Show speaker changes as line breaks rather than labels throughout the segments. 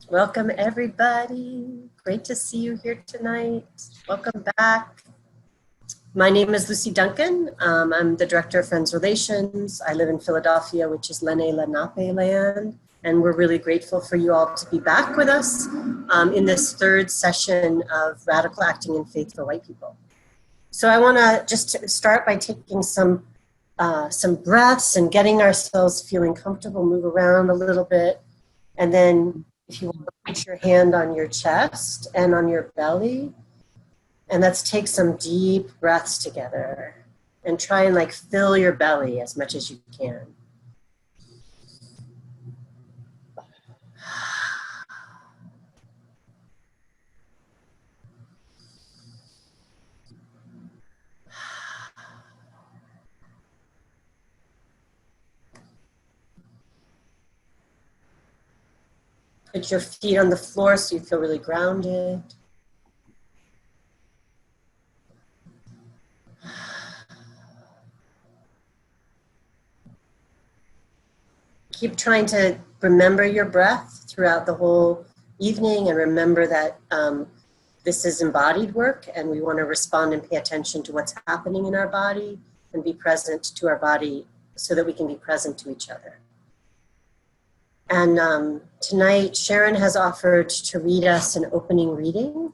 Welcome, everybody. Great to see you here tonight. Welcome back. My name is Lucy Duncan. I'm the Director of Friends Relations. I live in Philadelphia, which is Lenni Lenape land. And we're really grateful for you all to be back with us in this third session of Radical Acting in Faith for White People. So I want to just start by taking some breaths and getting ourselves feeling comfortable, move around a little bit. And then if you want to put your hand on your chest and on your belly, and let's take some deep breaths together and try and fill your belly as much as you can. Put your feet on the floor so you feel really grounded. Keep trying to remember your breath throughout the whole evening, and remember that this is embodied work, and we want to respond and pay attention to what's happening in our body and be present to our body so that we can be present to each other. And tonight, Sharon has offered to read us an opening reading.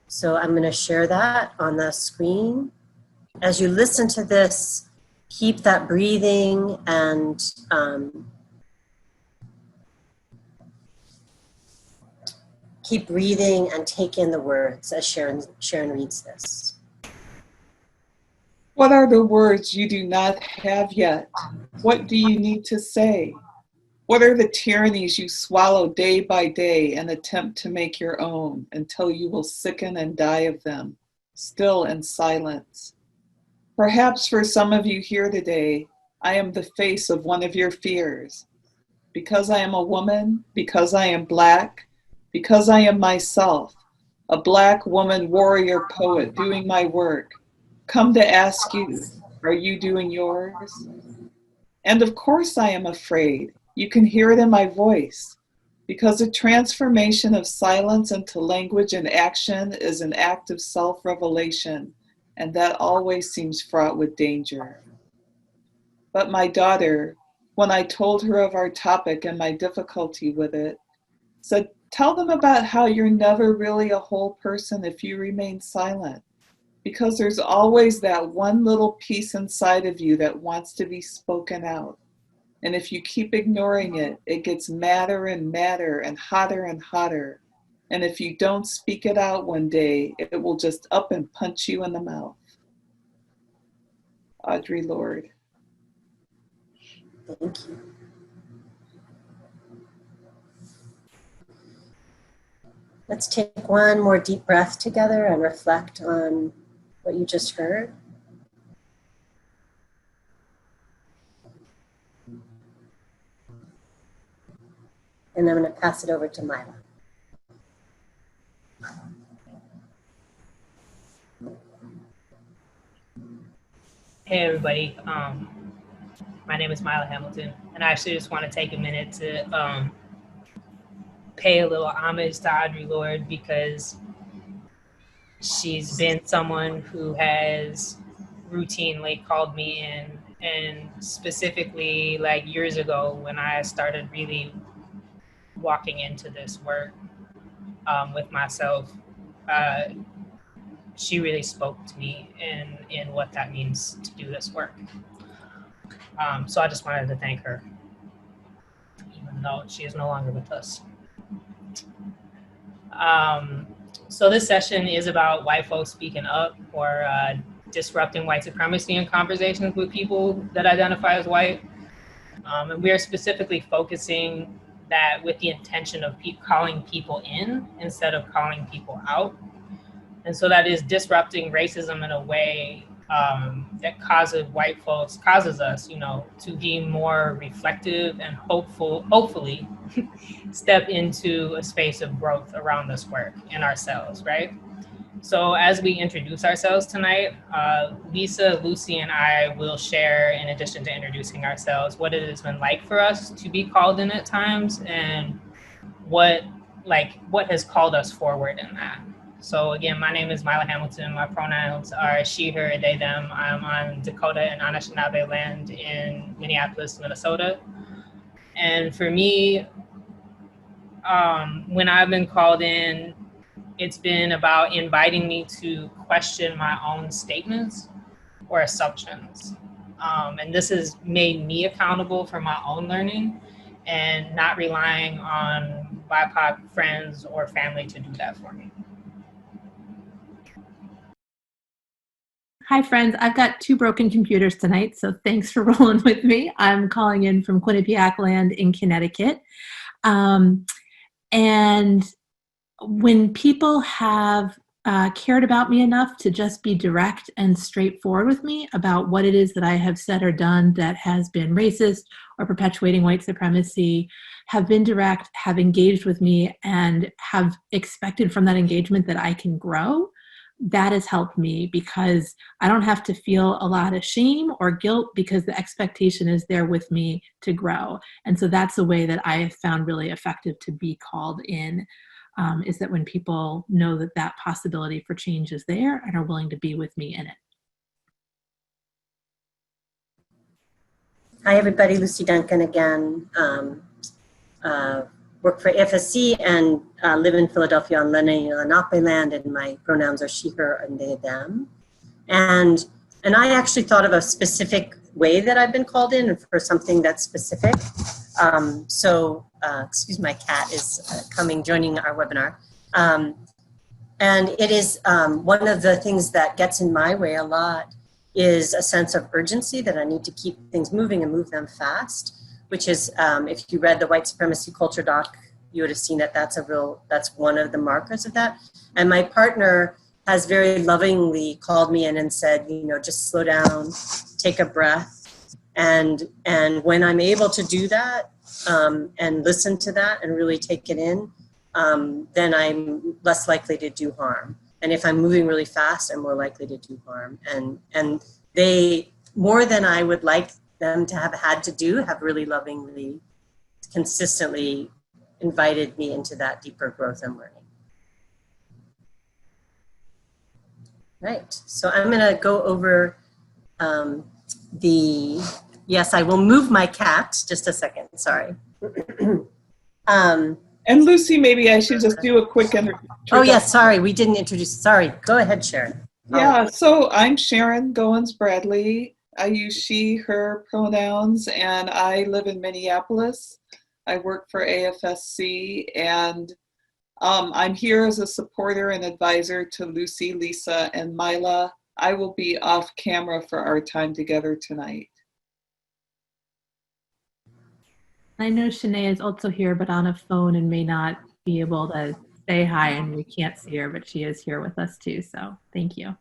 So I'm going to share that on the screen. As you listen to this, keep that breathing and keep breathing and take in the words as Sharon reads this.
What are the words you do not have yet? What do you need to say? What are the tyrannies you swallow day by day and attempt to make your own until you will sicken and die of them, still in silence? Perhaps for some of you here today, I am the face of one of your fears. Because I am a woman, because I am Black, because I am myself, a Black woman warrior poet doing my work, come to ask you, are you doing yours? And of course I am afraid. You can hear it in my voice, because a transformation of silence into language and action is an act of self-revelation, and that always seems fraught with danger. But my daughter, when I told her of our topic and my difficulty with it, said, tell them about how you're never really a whole person if you remain silent, because there's always that one little piece inside of you that wants to be spoken out. And if you keep ignoring it, it gets madder and madder and hotter. And if you don't speak it out one day, it will just up and punch you in the mouth. Audre Lorde.
Thank you. Let's take one more deep breath together and reflect on what you just heard. And I'm going to pass it over to Mila.
Hey everybody, my name is Mila Hamilton, and I actually just want to take a minute to pay a little homage to Audre Lorde, because she's been someone who has routinely called me in, and specifically like years ago when I started really walking into this work with myself, she really spoke to me in what that means to do this work. So I just wanted to thank her, even though she is no longer with us. So this session is about white folks speaking up, or disrupting white supremacy in conversations with people that identify as white. And we are specifically focusing that with the intention of calling people in instead of calling people out. And so that is disrupting racism in a way that causes us, to be more reflective and hopefully step into a space of growth around this work in ourselves, right? So as we introduce ourselves tonight, Lisa, Lucy, and I will share, in addition to introducing ourselves, what it has been like for us to be called in at times, and what like what has called us forward in that. So again, my name is Mila Hamilton. My pronouns are she, her, they, them. I'm on Dakota and Anishinaabe land in Minneapolis, Minnesota. And for me, when I've been called in, it's been about inviting me to question my own statements or assumptions. And this has made me accountable for my own learning and not relying on BIPOC friends or family to do that for me.
Hi, friends. I've got 2 broken computers tonight, so thanks for rolling with me. I'm calling in from Quinnipiac land in Connecticut. And when people have cared about me enough to just be direct and straightforward with me about what it is that I have said or done that has been racist or perpetuating white supremacy, have been direct, have engaged with me, and have expected from that engagement that I can grow, that has helped me because I don't have to feel a lot of shame or guilt because the expectation is there with me to grow. And so that's a way that I have found really effective to be called in, is that when people know that that possibility for change is there and are willing to be with me in it.
Hi, everybody. Lucy Duncan again. Work for AFSC and live in Philadelphia on Lenape land, and my pronouns are she, her, and they, them. And I actually thought of a specific way that I've been called in for something that's specific. Excuse my cat is joining our webinar. And it is one of the things that gets in my way a lot is a sense of urgency that I need to keep things moving and move them fast, which is, if you read the white supremacy culture doc, you would have seen that that's one of the markers of that. And my partner has very lovingly called me in and said, just slow down, take a breath. And when I'm able to do that and listen to that and really take it in, then I'm less likely to do harm. And if I'm moving really fast, I'm more likely to do harm. And they, more than I would like them to have had to do, have really lovingly, consistently invited me into that deeper growth and learning. Right, so I'm gonna go over yes, I will move my cat, just a second, sorry.
And Lucy, maybe I should just do a quick introduction.
Oh yes, sorry, we didn't introduce, sorry, go ahead, Sharon.
Yeah, so I'm Sharon Goins-Bradley. I use she, her pronouns, and I live in Minneapolis. I work for AFSC, and I'm here as a supporter and advisor to Lucy, Lisa, and Mila. I will be off camera for our time together tonight.
I know Shanae is also here, but on a phone and may not be able to say hi, and we can't see her, but she is here with us too, so thank you.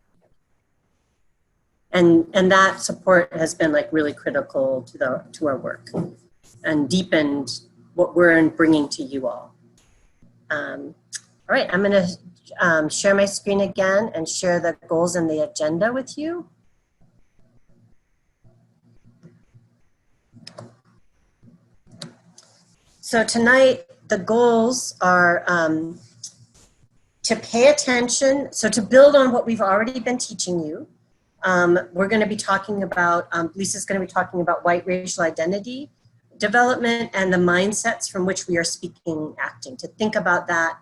And that support has been like really critical to our work and deepened what we're bringing to you all. All right, I'm going to share my screen again and share the goals and the agenda with you. So tonight, the goals are to pay attention, so to build on what we've already been teaching you. We're going to be talking about, Lisa's going to be talking about white racial identity development and the mindsets from which we are speaking, acting, to think about that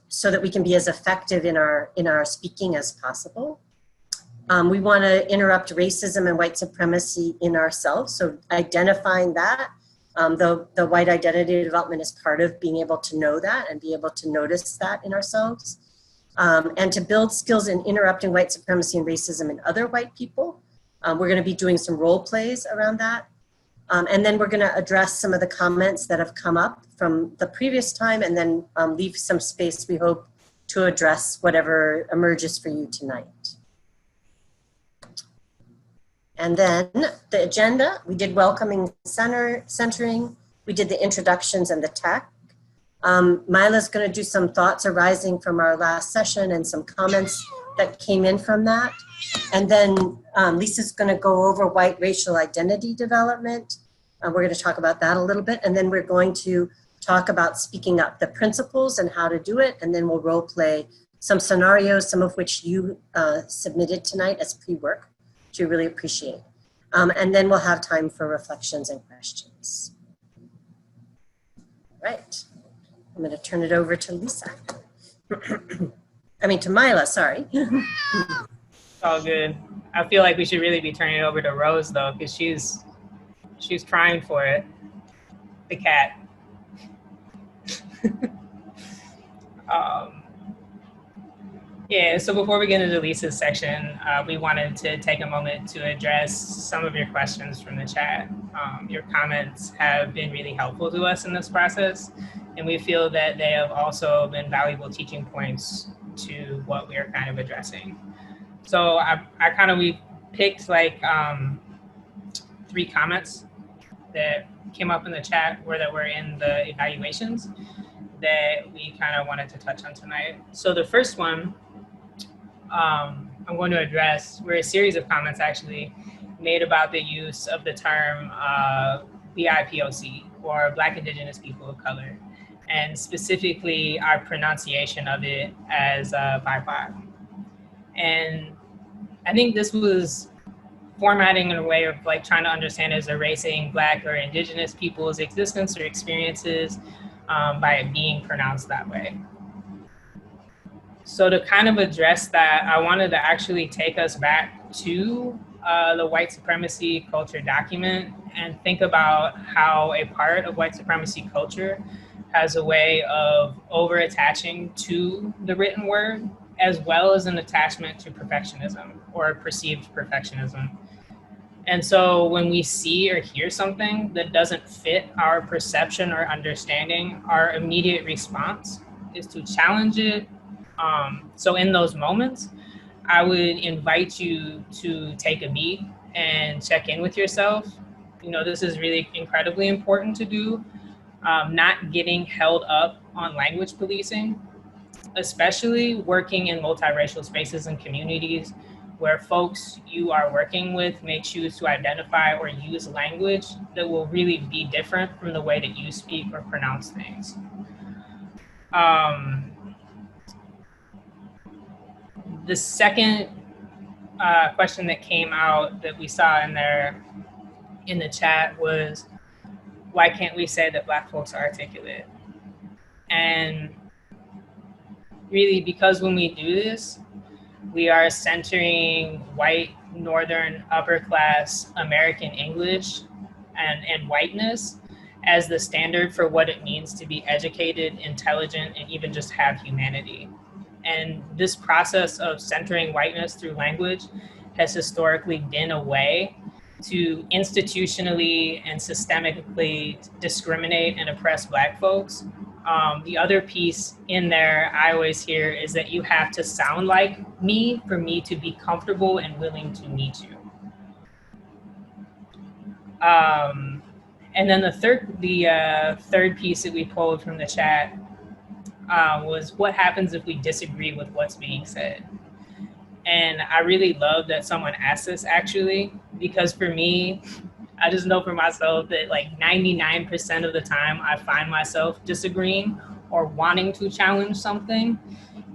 so that we can be as effective in our speaking as possible. We want to interrupt racism and white supremacy in ourselves, so identifying that. The white identity development is part of being able to know that and be able to notice that in ourselves. And to build skills in interrupting white supremacy and racism in other white people. We're going to be doing some role plays around that. And then we're going to address some of the comments that have come up from the previous time, and then leave some space, we hope, to address whatever emerges for you tonight. And then the agenda, we did welcoming centering, we did the introductions and the tech. Mila's going to do some thoughts arising from our last session and some comments that came in from that. And then Lisa's going to go over white racial identity development. We're going to talk about that a little bit. And then we're going to talk about speaking up, the principles and how to do it, and then we'll role play some scenarios, some of which you submitted tonight as pre-work, which we really appreciate. And then we'll have time for reflections and questions. Right. I'm going to turn it over to Lisa. I mean, to Mila, sorry.
It's all good. I feel like we should really be turning it over to Rose, though, because she's trying for it. The cat. Yeah, so before we get into Lisa's section, we wanted to take a moment to address some of your questions from the chat. Your comments have been really helpful to us in this process, and we feel that they have also been valuable teaching points to what we are kind of addressing. So we picked like 3 comments that came up in the chat or that were in the evaluations that we kind of wanted to touch on tonight. So the first one I'm going to address were a series of comments actually made about the use of the term BIPOC, or Black, Indigenous, People of Color, and specifically our pronunciation of it as BIPOC. And I think this was formatting in a way of like trying to understand as erasing Black or Indigenous people's existence or experiences by it being pronounced that way. So to kind of address that, I wanted to actually take us back to the white supremacy culture document and think about how a part of white supremacy culture has a way of over-attaching to the written word, as well as an attachment to perfectionism or perceived perfectionism. And so when we see or hear something that doesn't fit our perception or understanding, our immediate response is to challenge it. So in those moments, I would invite you to take a beat and check in with yourself. You know, this is really incredibly important to do. Not getting held up on language policing, especially working in multiracial spaces and communities where folks you are working with may choose to identify or use language that will really be different from the way that you speak or pronounce things. The second question that came out that we saw in there in the chat was, why can't we say that Black folks are articulate? And really, because when we do this, we are centering white, Northern, upper class American English and whiteness as the standard for what it means to be educated, intelligent, and even just have humanity. And this process of centering whiteness through language has historically been a way to institutionally and systemically discriminate and oppress Black folks. The other piece in there I always hear is that you have to sound like me for me to be comfortable and willing to meet you. And then the third piece that we pulled from the chat was, what happens if we disagree with what's being said? And I really love that someone asked this actually, because for me, I just know for myself that like 99% of the time I find myself disagreeing or wanting to challenge something,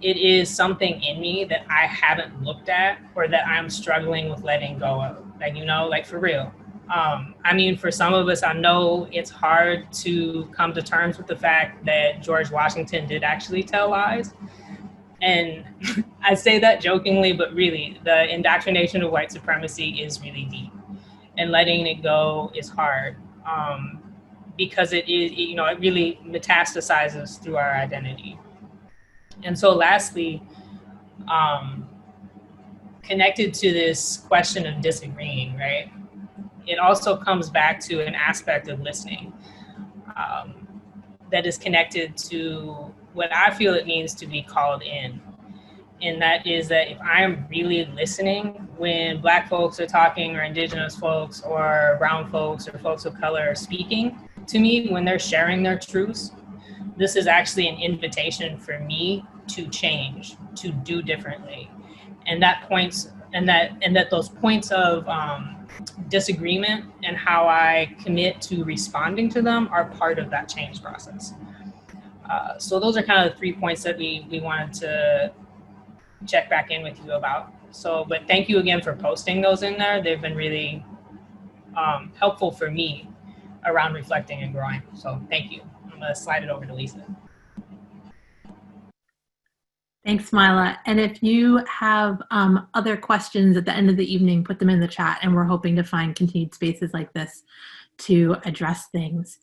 it is something in me that I haven't looked at or that I'm struggling with letting go of. Like, you know, like for real. I mean, for some of us, I know it's hard to come to terms with the fact that George Washington did actually tell lies. And I say that jokingly, but really, the indoctrination of white supremacy is really deep. And letting it go is hard because it really metastasizes through our identity. And so lastly, connected to this question of disagreeing, right? It also comes back to an aspect of listening that is connected to what I feel it means to be called in. And that is that if I am really listening when Black folks are talking, or Indigenous folks, or brown folks, or folks of color are speaking to me, when they're sharing their truths, this is actually an invitation for me to change, to do differently. And that those points of disagreement and how I commit to responding to them are part of that change process. So those are kind of the 3 points that we wanted to check back in with you about. So, but thank you again for posting those in there. They've been really helpful for me around reflecting and growing. So thank you. I'm gonna slide it over to Lisa.
Thanks, Mila. And if you have other questions at the end of the evening, put them in the chat, and we're hoping to find continued spaces like this to address things.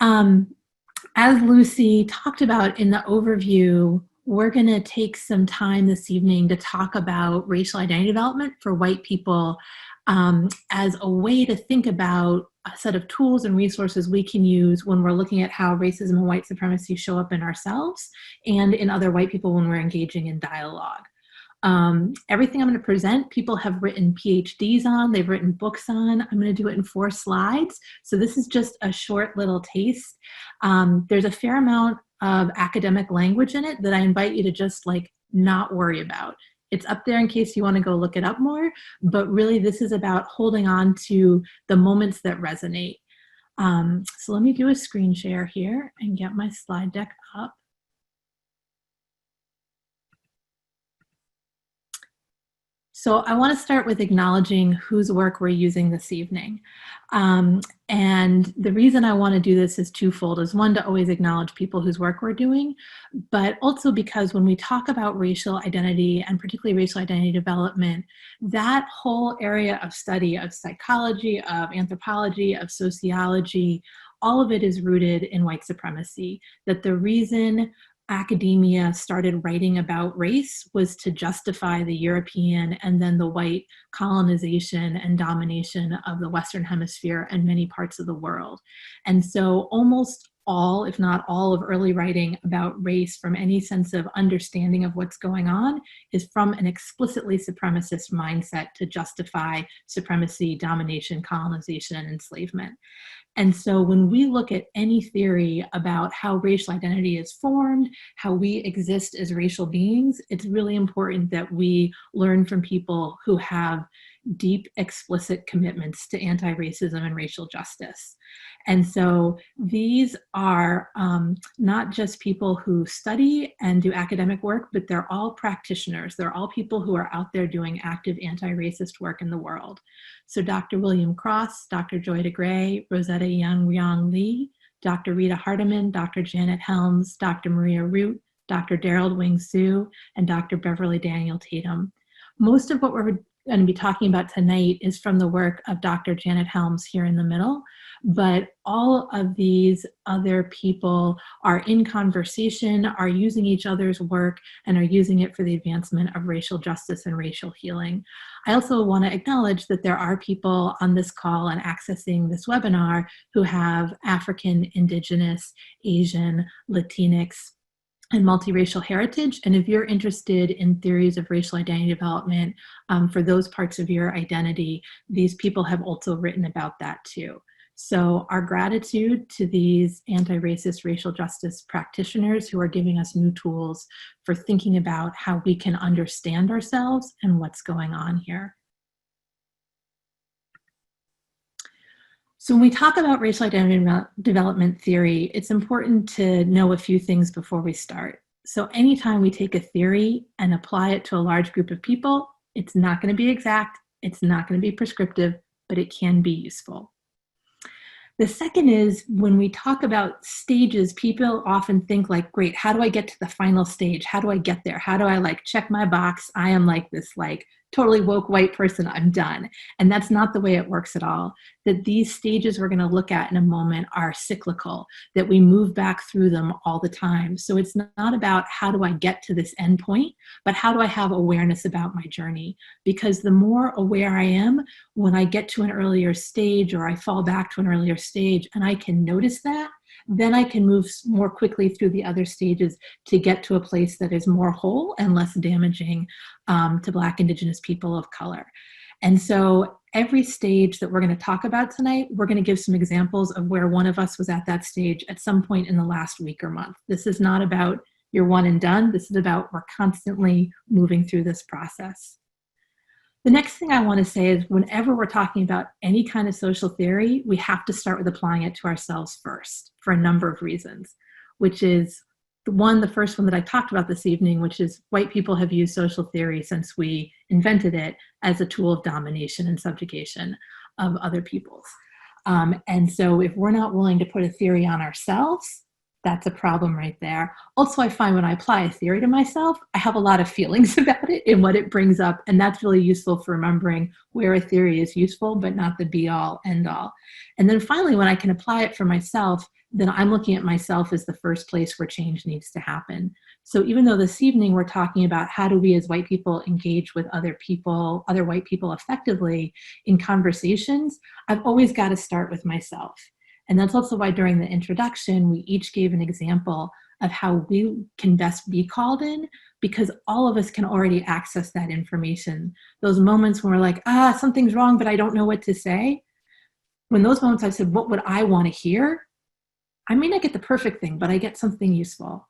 As Lucy talked about in the overview, we're going to take some time this evening to talk about racial identity development for white people as a way to think about a set of tools and resources we can use when we're looking at how racism and white supremacy show up in ourselves and in other white people when we're engaging in dialogue. Everything I'm going to present, people have written PhDs on, they've written books on. I'm going to do it in 4 slides. So this is just a short little taste. There's a fair amount of academic language in it that I invite you to just not worry about. It's up there in case you want to go look it up more, but really this is about holding on to the moments that resonate. So let me do a screen share here and get my slide deck up. So I want to start with acknowledging whose work we're using this evening. And the reason I want to do this is twofold. Is one, to always acknowledge people whose work we're doing, but also because when we talk about racial identity and particularly racial identity development, that whole area of study of psychology, of anthropology, of sociology, all of it is rooted in white supremacy. That the reason academia started writing about race was to justify the European and then the white colonization and domination of the Western Hemisphere and many parts of the world. And so almost all, if not all, of early writing about race from any sense of understanding of what's going on is from an explicitly supremacist mindset to justify supremacy, domination, colonization, and enslavement. And so when we look at any theory about how racial identity is formed, how we exist as racial beings, it's really important that we learn from people who have deep, explicit commitments to anti-racism and racial justice. And so these are not just people who study and do academic work, but they're all practitioners. They're all people who are out there doing active anti-racist work in the world. So Dr. William Cross, Dr. Joy DeGray, Rosetta Young Lee, Dr. Rita Hardiman, Dr. Janet Helms, Dr. Maria Root, Dr. Daryl Wing Su, and Dr. Beverly Daniel Tatum. Most of what we're going to be talking about tonight is from the work of Dr. Janet Helms here in the middle, but all of these other people are in conversation, are using each other's work, and are using it for the advancement of racial justice and racial healing. I also want to acknowledge that there are people on this call and accessing this webinar who have African, Indigenous, Asian, Latinx, and multiracial heritage. And if you're interested in theories of racial identity development for those parts of your identity, these people have also written about that too. So our gratitude to these anti-racist racial justice practitioners who are giving us new tools for thinking about how we can understand ourselves and what's going on here. So when we talk about racial identity development theory, it's important to know a few things before we start. So anytime we take a theory and apply it to a large group of people, it's not going to be exact, it's not going to be prescriptive, but it can be useful. The second is when we talk about stages, people often think great, how do I get to the final stage? How do I get there? How do I check my box? I am this totally woke white person, I'm done. And that's not the way it works at all. That these stages we're going to look at in a moment are cyclical, that we move back through them all the time. So it's not about how do I get to this end point, but how do I have awareness about my journey? Because the more aware I am when I get to an earlier stage or I fall back to an earlier stage and I can notice that, then I can move more quickly through the other stages to get to a place that is more whole and less damaging to Black, Indigenous people of color. And so every stage that we're going to talk about tonight, we're going to give some examples of where one of us was at that stage at some point in the last week or month. This is not about you're one and done. This is about we're constantly moving through this process. The next thing I want to say is whenever we're talking about any kind of social theory, we have to start with applying it to ourselves first for a number of reasons, which is the first one that I talked about this evening, which is white people have used social theory since we invented it as a tool of domination and subjugation of other peoples. And so if we're not willing to put a theory on ourselves, that's a problem right there. Also, I find when I apply a theory to myself, I have a lot of feelings about it and what it brings up. And that's really useful for remembering where a theory is useful, but not the be all end all. And then finally, when I can apply it for myself, then I'm looking at myself as the first place where change needs to happen. So even though this evening we're talking about how do we as white people engage with other people, other white people effectively in conversations, I've always got to start with myself. And that's also why during the introduction, we each gave an example of how we can best be called in, because all of us can already access that information. Those moments when we're like, something's wrong, but I don't know what to say. When those moments I said, what would I want to hear? I may not get the perfect thing, but I get something useful.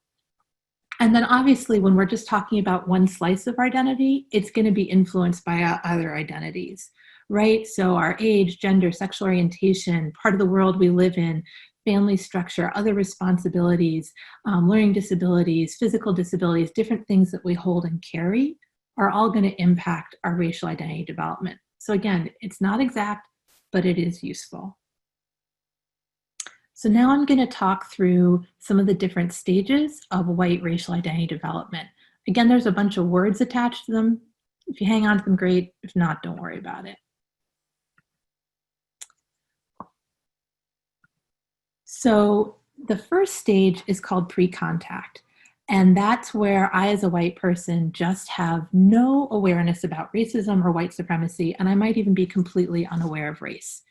And then obviously when we're just talking about one slice of our identity, it's going to be influenced by other identities, right? So our age, gender, sexual orientation, part of the world we live in, family structure, other responsibilities, learning disabilities, physical disabilities, different things that we hold and carry are all going to impact our racial identity development. So again, it's not exact, but it is useful. So now I'm going to talk through some of the different stages of white racial identity development. Again, there's a bunch of words attached to them. If you hang on to them, great. If not, don't worry about it. So the first stage is called pre-contact. And that's where I, as a white person, just have no awareness about racism or white supremacy, and I might even be completely unaware of race.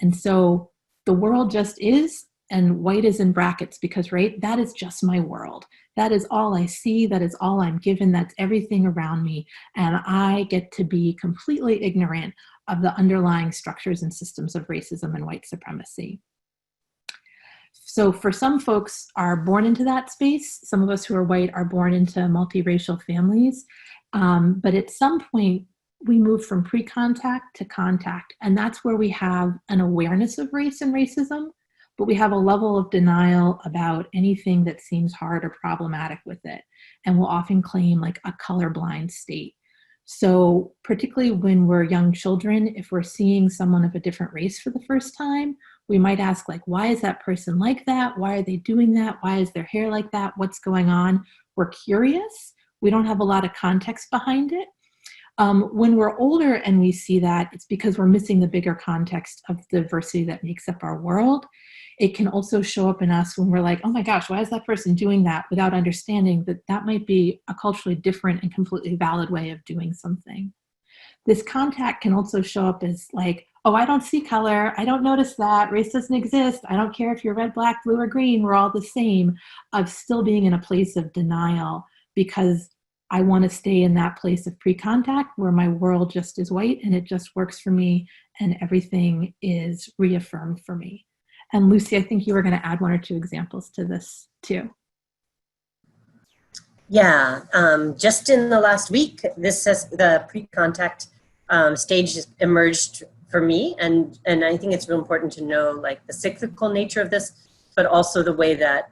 And so the world just is, and white is in brackets because, right, that is just my world. That is all I see. That is all I'm given. That's everything around me. And I get to be completely ignorant of the underlying structures and systems of racism and white supremacy. So for some folks are born into that space. Some of us who are white are born into multiracial families. But at some point, we move from pre-contact to contact. And that's where we have an awareness of race and racism, but we have a level of denial about anything that seems hard or problematic with it. And we'll often claim like a colorblind state. So particularly when we're young children, if we're seeing someone of a different race for the first time, we might ask like, why is that person like that? Why are they doing that? Why is their hair like that? What's going on? We're curious. We don't have a lot of context behind it. When we're older and we see that, it's because we're missing the bigger context of the diversity that makes up our world. It can also show up in us when we're like, oh my gosh, why is that person doing that, without understanding that that might be a culturally different and completely valid way of doing something. This contact can also show up as like, oh, I don't see color. I don't notice that. Race doesn't exist. I don't care if you're red, black, blue, or green. We're all the same. Of still being in a place of denial because I want to stay in that place of pre-contact where my world just is white and it just works for me and everything is reaffirmed for me. And Lucy, I think you were going to add one or two examples to this too.
Yeah, just in the last week, the pre-contact stage emerged for me, and I think it's real important to know like the cyclical nature of this, but also the way that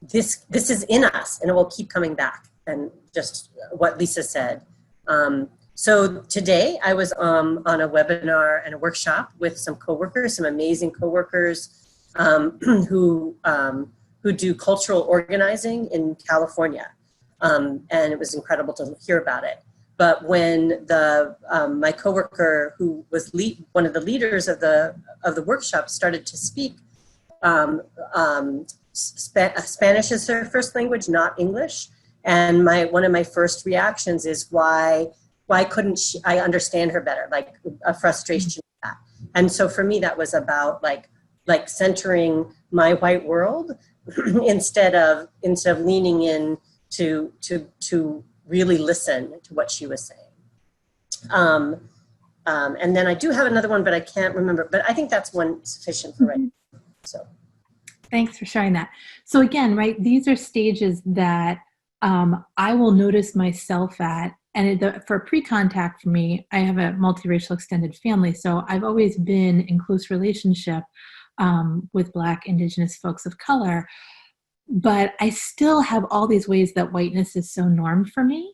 this is in us, and it will keep coming back. And just what Lisa said. So today I was on a webinar and a workshop with some coworkers, some amazing coworkers who do cultural organizing in California, and it was incredible to hear about it. But when my coworker, who was one of the leaders of the workshop, started to speak, Spanish is her first language, not English, and one of my first reactions is why couldn't I understand her better, like a frustration with that. And so for me, that was about like centering my white world instead of leaning in to really listen to what she was saying. And then I do have another one, but I can't remember. But I think that's one sufficient for right now. So
thanks for sharing that. So again, right, these are stages that I will notice myself at, and for pre-contact for me, I have a multiracial extended family, so I've always been in close relationship with Black, Indigenous folks of color, but I still have all these ways that whiteness is so normed for me.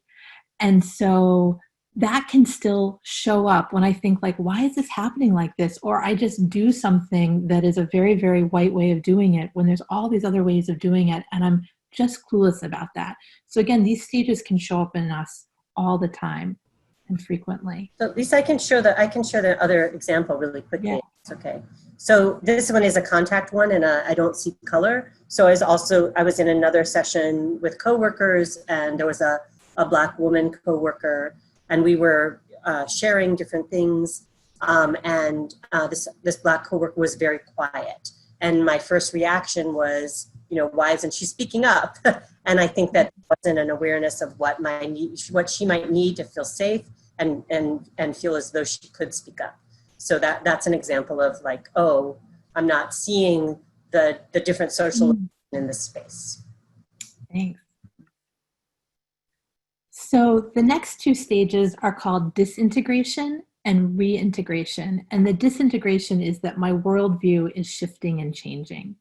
And so that can still show up when I think like, why is this happening like this? Or I just do something that is a very, very white way of doing it when there's all these other ways of doing it. And I'm just clueless about that. So again, these stages can show up in us all the time and frequently.
So Lisa, I can share the other example really quickly.
Yeah.
It's okay. So this one is a contact one, and I don't see color. So I was in another session with coworkers, and there was a Black woman coworker, and we were sharing different things. And this Black coworker was very quiet, and my first reaction was, why isn't she speaking up? And I think that wasn't an awareness of what she might need to feel safe and feel as though she could speak up. So that's an example of like, oh, I'm not seeing the different social in this space.
Thanks. So the next two stages are called disintegration and reintegration. And the disintegration is that my worldview is shifting and changing.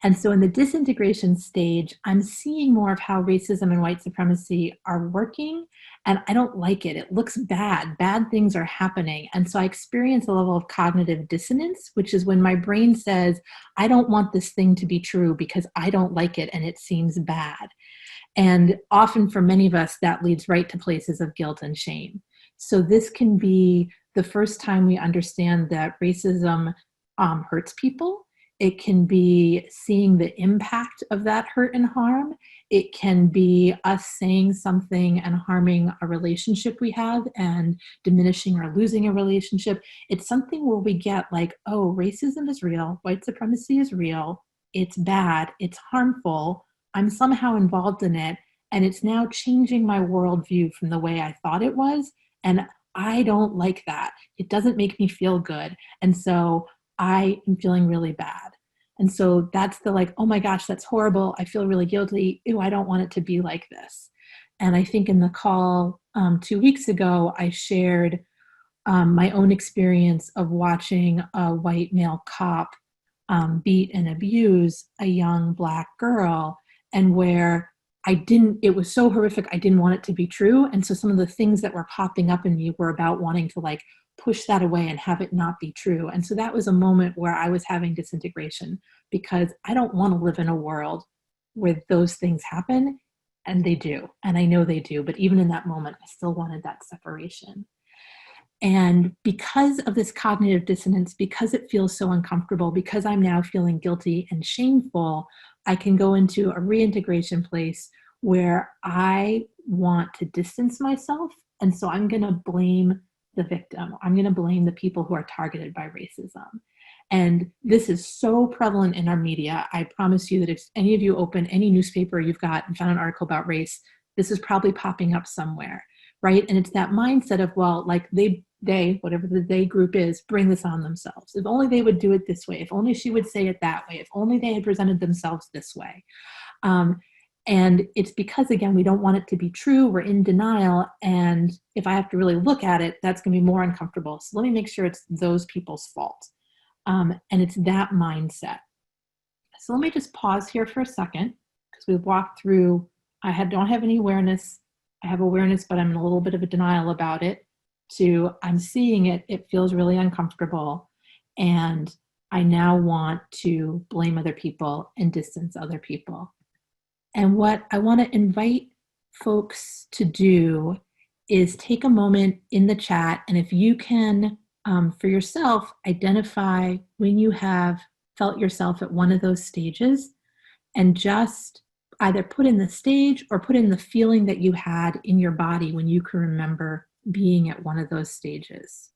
And so in the disintegration stage, I'm seeing more of how racism and white supremacy are working, and I don't like it. It looks bad. Bad things are happening. And so I experience a level of cognitive dissonance, which is when my brain says, I don't want this thing to be true because I don't like it and it seems bad. And often for many of us, that leads right to places of guilt and shame. So this can be the first time we understand that racism hurts people. It can be seeing the impact of that hurt and harm. It can be us saying something and harming a relationship we have and diminishing or losing a relationship. It's something where we get like, oh, racism is real, white supremacy is real, it's bad, it's harmful, I'm somehow involved in it, and it's now changing my worldview from the way I thought it was, and I don't like that. It doesn't make me feel good, and so I am feeling really bad. And so that's the like, oh my gosh, that's horrible. I feel really guilty. Ew, I don't want it to be like this. And I think in the call 2 weeks ago, I shared my own experience of watching a white male cop beat and abuse a young Black girl, and where it was so horrific, I didn't want it to be true. And so some of the things that were popping up in me were about wanting to like push that away and have it not be true. And so that was a moment where I was having disintegration, because I don't want to live in a world where those things happen, and they do. And I know they do, but even in that moment, I still wanted that separation. And because of this cognitive dissonance, because it feels so uncomfortable, because I'm now feeling guilty and shameful, I can go into a reintegration place where I want to distance myself. And so I'm going to blame the victim. I'm going to blame the people who are targeted by racism. And this is so prevalent in our media. I promise you that if any of you open any newspaper you've got and found an article about race, this is probably popping up somewhere, right? And it's that mindset of, well, like they, whatever the they group is, bring this on themselves. If only they would do it this way. If only she would say it that way. If only they had presented themselves this way. And it's because, again, we don't want it to be true. We're in denial. And if I have to really look at it, that's going to be more uncomfortable. So let me make sure it's those people's fault. And it's that mindset. So let me just pause here for a second, because we've walked through, don't have any awareness. I have awareness, but I'm in a little bit of a denial about it, to I'm seeing it. It feels really uncomfortable. And I now want to blame other people and distance other people. And what I want to invite folks to do is take a moment in the chat, and if you can, for yourself, identify when you have felt yourself at one of those stages, and just either put in the stage or put in the feeling that you had in your body when you can remember being at one of those stages.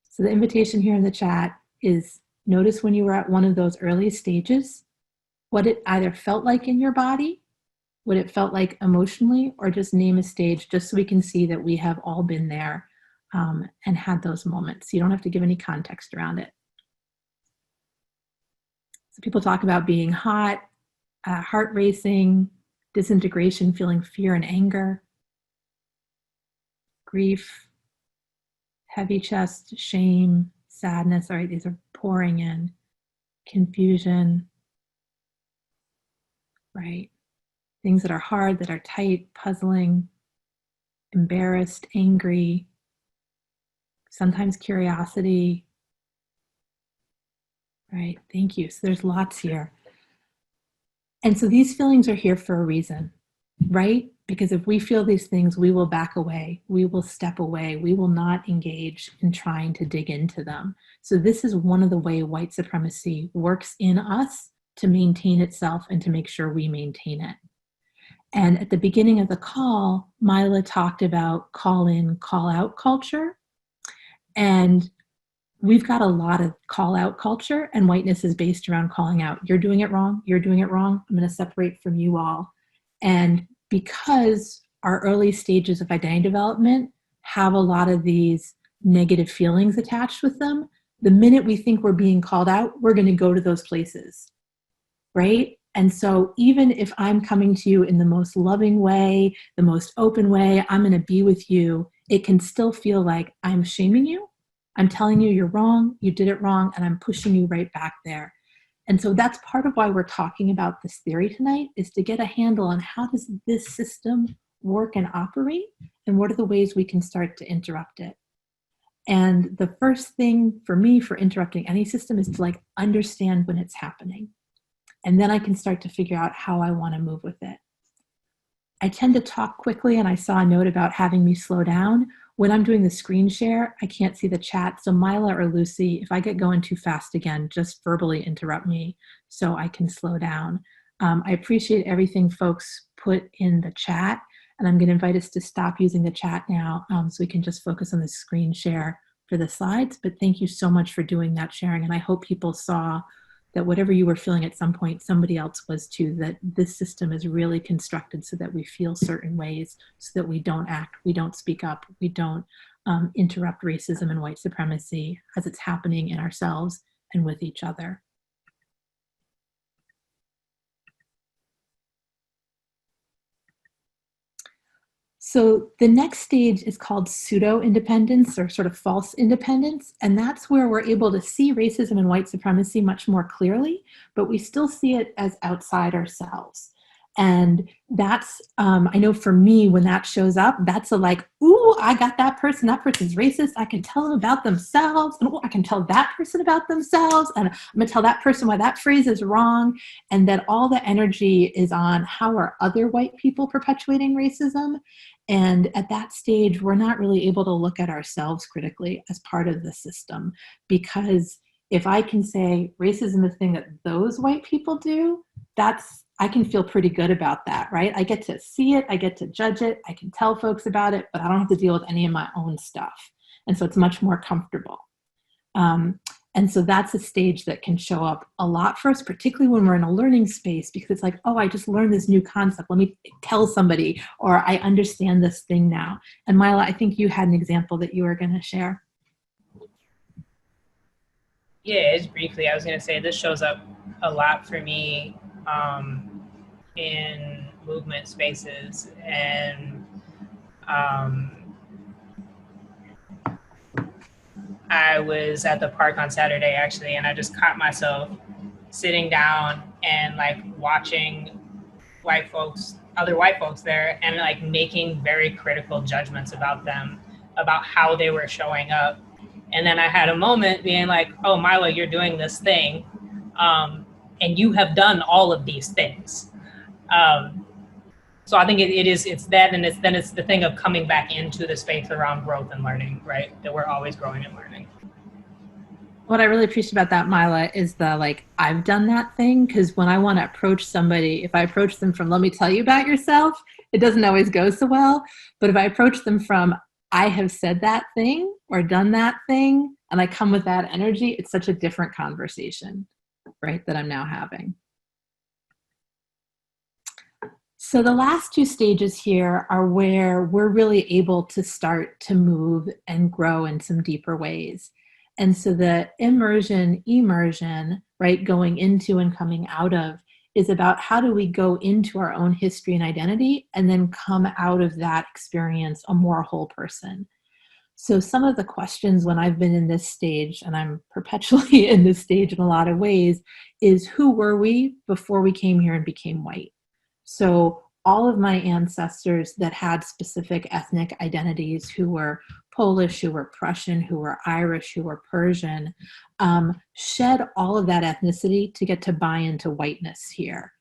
So the invitation here in the chat is notice when you were at one of those early stages, what it either felt like in your body, what it felt like emotionally, or just name a stage, just so we can see that we have all been there and had those moments. You don't have to give any context around it. So people talk about being hot, heart racing, disintegration, feeling fear and anger, grief, heavy chest, shame, sadness. All right, these are pouring in. Confusion, right? Things that are hard, that are tight, puzzling, embarrassed, angry, sometimes curiosity. Right, thank you. So there's lots here. And so these feelings are here for a reason, right? Because if we feel these things, we will back away, we will step away, we will not engage in trying to dig into them. So this is one of the way white supremacy works in us to maintain itself and to make sure we maintain it. And at the beginning of the call, Mila talked about call in, call out culture. And we've got a lot of call out culture, and whiteness is based around calling out. You're doing it wrong. You're doing it wrong. I'm going to separate from you all. And because our early stages of identity development have a lot of these negative feelings attached with them, the minute we think we're being called out, we're going to go to those places, right? And so even if I'm coming to you in the most loving way, the most open way, I'm going to be with you, it can still feel like I'm shaming you. I'm telling you you're wrong, you did it wrong, and I'm pushing you right back there. And so that's part of why we're talking about this theory tonight, is to get a handle on how does this system work and operate, and what are the ways we can start to interrupt it. And the first thing for me for interrupting any system is to understand when it's happening. And then I can start to figure out how I want to move with it. I tend to talk quickly, and I saw a note about having me slow down. When I'm doing the screen share, I can't see the chat. So Mila or Lucy, if I get going too fast again, just verbally interrupt me so I can slow down. I appreciate everything folks put in the chat, and I'm going to invite us to stop using the chat now so we can just focus on the screen share for the slides. But thank you so much for doing that sharing, and I hope people saw that whatever you were feeling at some point, somebody else was too, that this system is really constructed so that we feel certain ways, so that we don't act, we don't speak up, we don't interrupt racism and white supremacy as it's happening in ourselves and with each other. So the next stage is called pseudo-independence, or sort of false independence. And that's where we're able to see racism and white supremacy much more clearly, but we still see it as outside ourselves. And that's, I know for me, when that shows up, that's ooh, I got that person's racist. I can tell them about themselves. And ooh, I can tell that person about themselves. And I'm gonna tell that person why that phrase is wrong. And that all the energy is on how are other white people perpetuating racism. And at that stage, we're not really able to look at ourselves critically as part of the system. Because if I can say racism is the thing that those white people do, I can feel pretty good about that, right? I get to see it, I get to judge it, I can tell folks about it, but I don't have to deal with any of my own stuff. And so it's much more comfortable. And so that's a stage that can show up a lot for us, particularly when we're in a learning space, because it's oh, I just learned this new concept. Let me tell somebody, or I understand this thing now. And Mila, I think you had an example that you were going to share.
Yeah, just briefly, I was going to say this shows up a lot for me in movement spaces. And I was at the park on Saturday, actually, and I just caught myself sitting down and watching other white folks there, and making very critical judgments about them, about how they were showing up. And then I had a moment being oh, Mila, you're doing this thing, and you have done all of these things. So I think it's that, and it's the thing of coming back into the space around growth and learning, right? That we're always growing and learning.
What I really appreciate about that, Mila, is the I've done that thing, because when I want to approach somebody, if I approach them from let me tell you about yourself, it doesn't always go so well. But if I approach them from I have said that thing or done that thing, and I come with that energy, it's such a different conversation, right, that I'm now having. So the last two stages here are where we're really able to start to move and grow in some deeper ways. And so the immersion, right, going into and coming out of, is about how do we go into our own history and identity and then come out of that experience a more whole person. So some of the questions when I've been in this stage, and I'm perpetually in this stage in a lot of ways, is who were we before we came here and became white? So all of my ancestors that had specific ethnic identities, who were Polish, who were Prussian, who were Irish, who were Persian, shed all of that ethnicity to get to buy into whiteness here.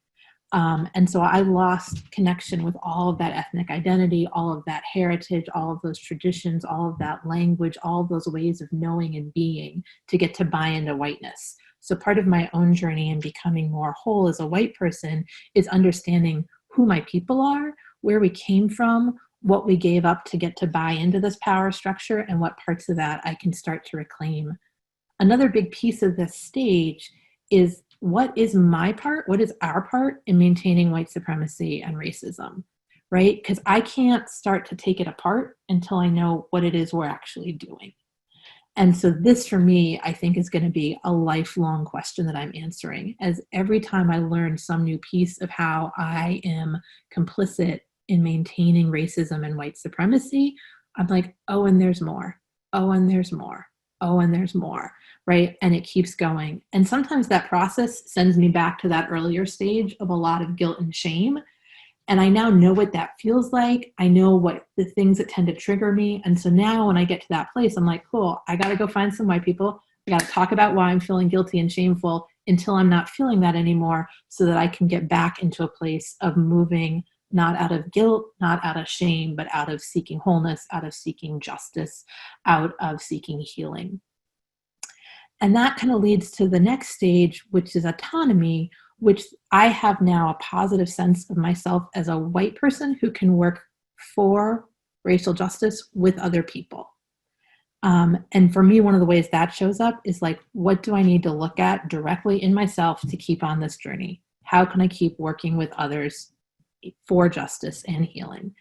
And so I lost connection with all of that ethnic identity, all of that heritage, all of those traditions, all of that language, all of those ways of knowing and being to get to buy into whiteness. So part of my own journey in becoming more whole as a white person is understanding who my people are, where we came from, what we gave up to get to buy into this power structure, and what parts of that I can start to reclaim. Another big piece of this stage is what is my part, what is our part in maintaining white supremacy and racism, right? Because I can't start to take it apart until I know what it is we're actually doing. And so this, for me, I think is going to be a lifelong question that I'm answering, as every time I learn some new piece of how I am complicit in maintaining racism and white supremacy, I'm like, oh, and there's more. Oh, and there's more. Oh, and there's more, right? And it keeps going. And sometimes that process sends me back to that earlier stage of a lot of guilt and shame. And I now know what that feels like. I know what the things that tend to trigger me. And so now when I get to that place, I'm like, cool, I got to go find some white people. I got to talk about why I'm feeling guilty and shameful until I'm not feeling that anymore, so that I can get back into a place of moving, not out of guilt, not out of shame, but out of seeking wholeness, out of seeking justice, out of seeking healing. And that kind of leads to the next stage, which is autonomy, which I have now a positive sense of myself as a white person who can work for racial justice with other people. And for me, one of the ways that shows up is like, what do I need to look at directly in myself to keep on this journey? How can I keep working with others for justice and healing?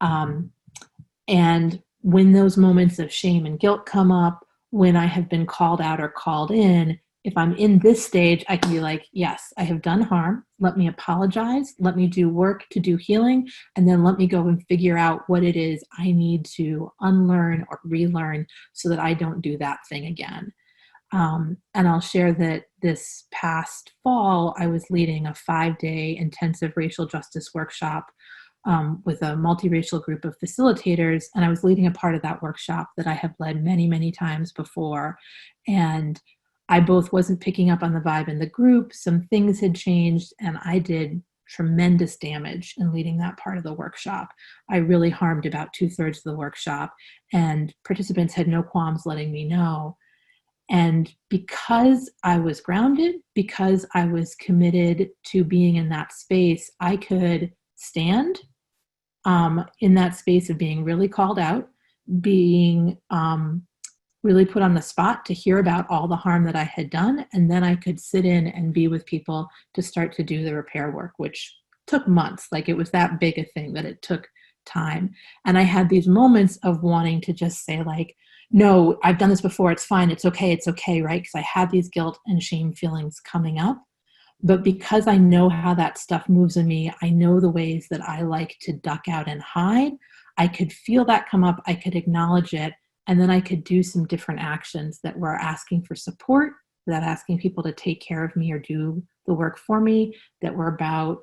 And when those moments of shame and guilt come up, when I have been called out or called in, if I'm in this stage, I can be like, yes, I have done harm. Let me apologize. Let me do work to do healing. And then let me go and figure out what it is I need to unlearn or relearn so that I don't do that thing again. And I'll share that this past fall, I was leading a 5-day intensive racial justice workshop with a multiracial group of facilitators. And I was leading a part of that workshop that I have led many, many times before. And I both wasn't picking up on the vibe in the group, some things had changed, and I did tremendous damage in leading that part of the workshop. I really harmed about 2/3 of the workshop, and participants had no qualms letting me know. And because I was grounded, because I was committed to being in that space, I could stand in that space of being really called out, being really put on the spot to hear about all the harm that I had done. And then I could sit in and be with people to start to do the repair work, which took months. Like, it was that big a thing that it took time. And I had these moments of wanting to just say, like, no, I've done this before. It's fine. It's okay, right? Because I had these guilt and shame feelings coming up. But because I know how that stuff moves in me, I know the ways that I like to duck out and hide. I could feel that come up. I could acknowledge it. And then I could do some different actions that were asking for support, that asking people to take care of me or do the work for me, that were about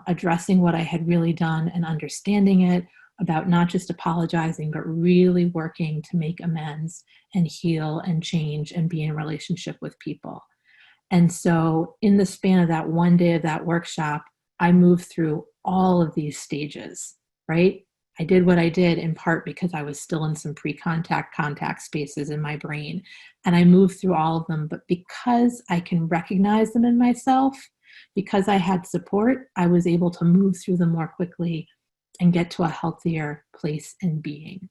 addressing what I had really done and understanding it, about not just apologizing, but really working to make amends and heal and change and be in relationship with people. And so in the span of that one day of that workshop, I moved through all of these stages, right? I did what I did in part because I was still in some pre-contact contact spaces in my brain, and I moved through all of them. But because I can recognize them in myself, because I had support, I was able to move through them more quickly and get to a healthier place in being.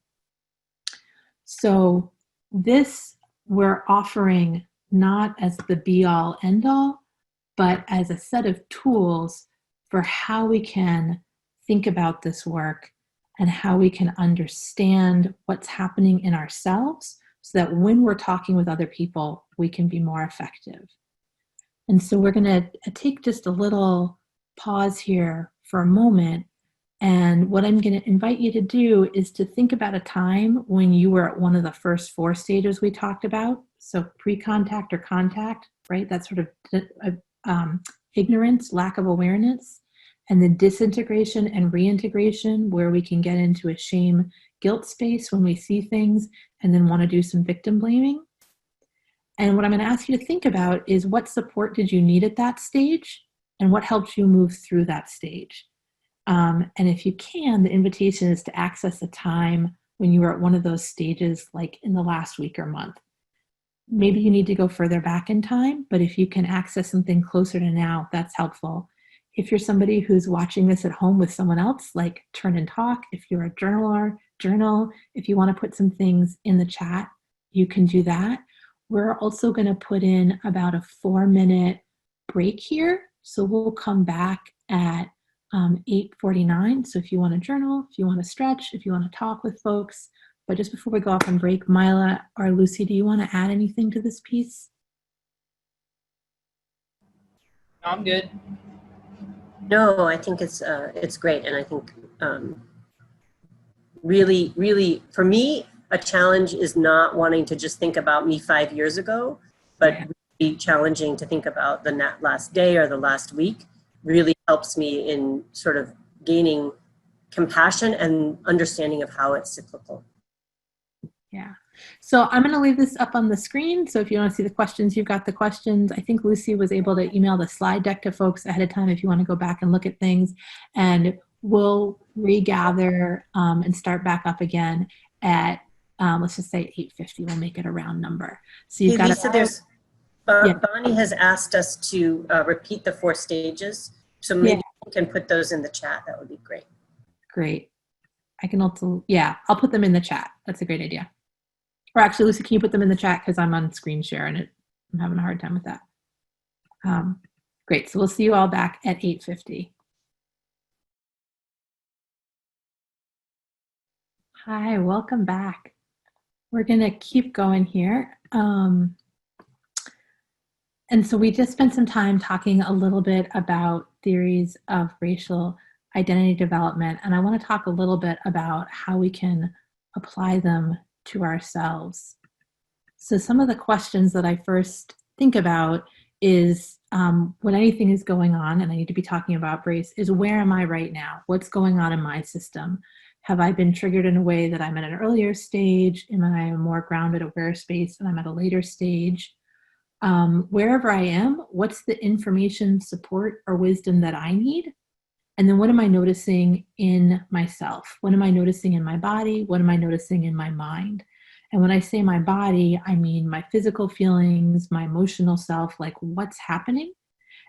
So this we're offering not as the be-all, end-all, but as a set of tools for how we can think about this work and how we can understand what's happening in ourselves so that when we're talking with other people, we can be more effective. And so we're going to take just a little pause here for a moment. And what I'm going to invite you to do is to think about a time when you were at one of the first 4 stages we talked about. So pre-contact or contact, right? That sort of ignorance, lack of awareness, and the disintegration and reintegration, where we can get into a shame, guilt space when we see things and then want to do some victim blaming. And what I'm going to ask you to think about is, what support did you need at that stage and what helped you move through that stage? And if you can, the invitation is to access a time when you were at one of those stages, like in the last week or month. Maybe you need to go further back in time, but if you can access something closer to now, that's helpful. If you're somebody who's watching this at home with someone else, like turn and talk. If you're a journaler, journal. If you want to put some things in the chat, you can do that. We're also going to put in about a 4-minute break here. So we'll come back at 8:49. So if you want to journal, if you want to stretch, if you want to talk with folks. But just before we go off on break, Mila or Lucy, do you want to add anything to this piece?
I'm good.
No, I think it's great. And I think really, for me, a challenge is not wanting to just think about me 5 years ago, but really challenging to think about the last day or the last week really helps me in sort of gaining compassion and understanding of how it's cyclical.
Yeah. So I'm going to leave this up on the screen. So if you want to see the questions, you've got the questions. I think Lucy was able to email the slide deck to folks ahead of time if you want to go back and look at things. And we'll regather and start back up again at, let's just say 8:50. We'll make it a round number. So you've got
Lisa, Bonnie has asked us to repeat the 4 stages. So maybe you can put those in the chat. That would be great.
Great. I can also, I'll put them in the chat. That's a great idea. Or actually, Lucy, can you put them in the chat? Because I'm on screen share and I'm having a hard time with that. Great. So we'll see you all back at 8:50. Hi, welcome back. We're going to keep going here. And so we just spent some time talking a little bit about theories of racial identity development. And I want to talk a little bit about how we can apply them to ourselves. So some of the questions that I first think about is when anything is going on, and I need to be talking about race, is where am I right now? What's going on in my system? Have I been triggered in a way that I'm at an earlier stage? Am I in a more grounded, aware space and I'm at a later stage? Wherever I am, what's the information, support, or wisdom that I need? And then what am I noticing in myself? What am I noticing in my body? What am I noticing in my mind? And when I say my body, I mean my physical feelings, my emotional self, like what's happening.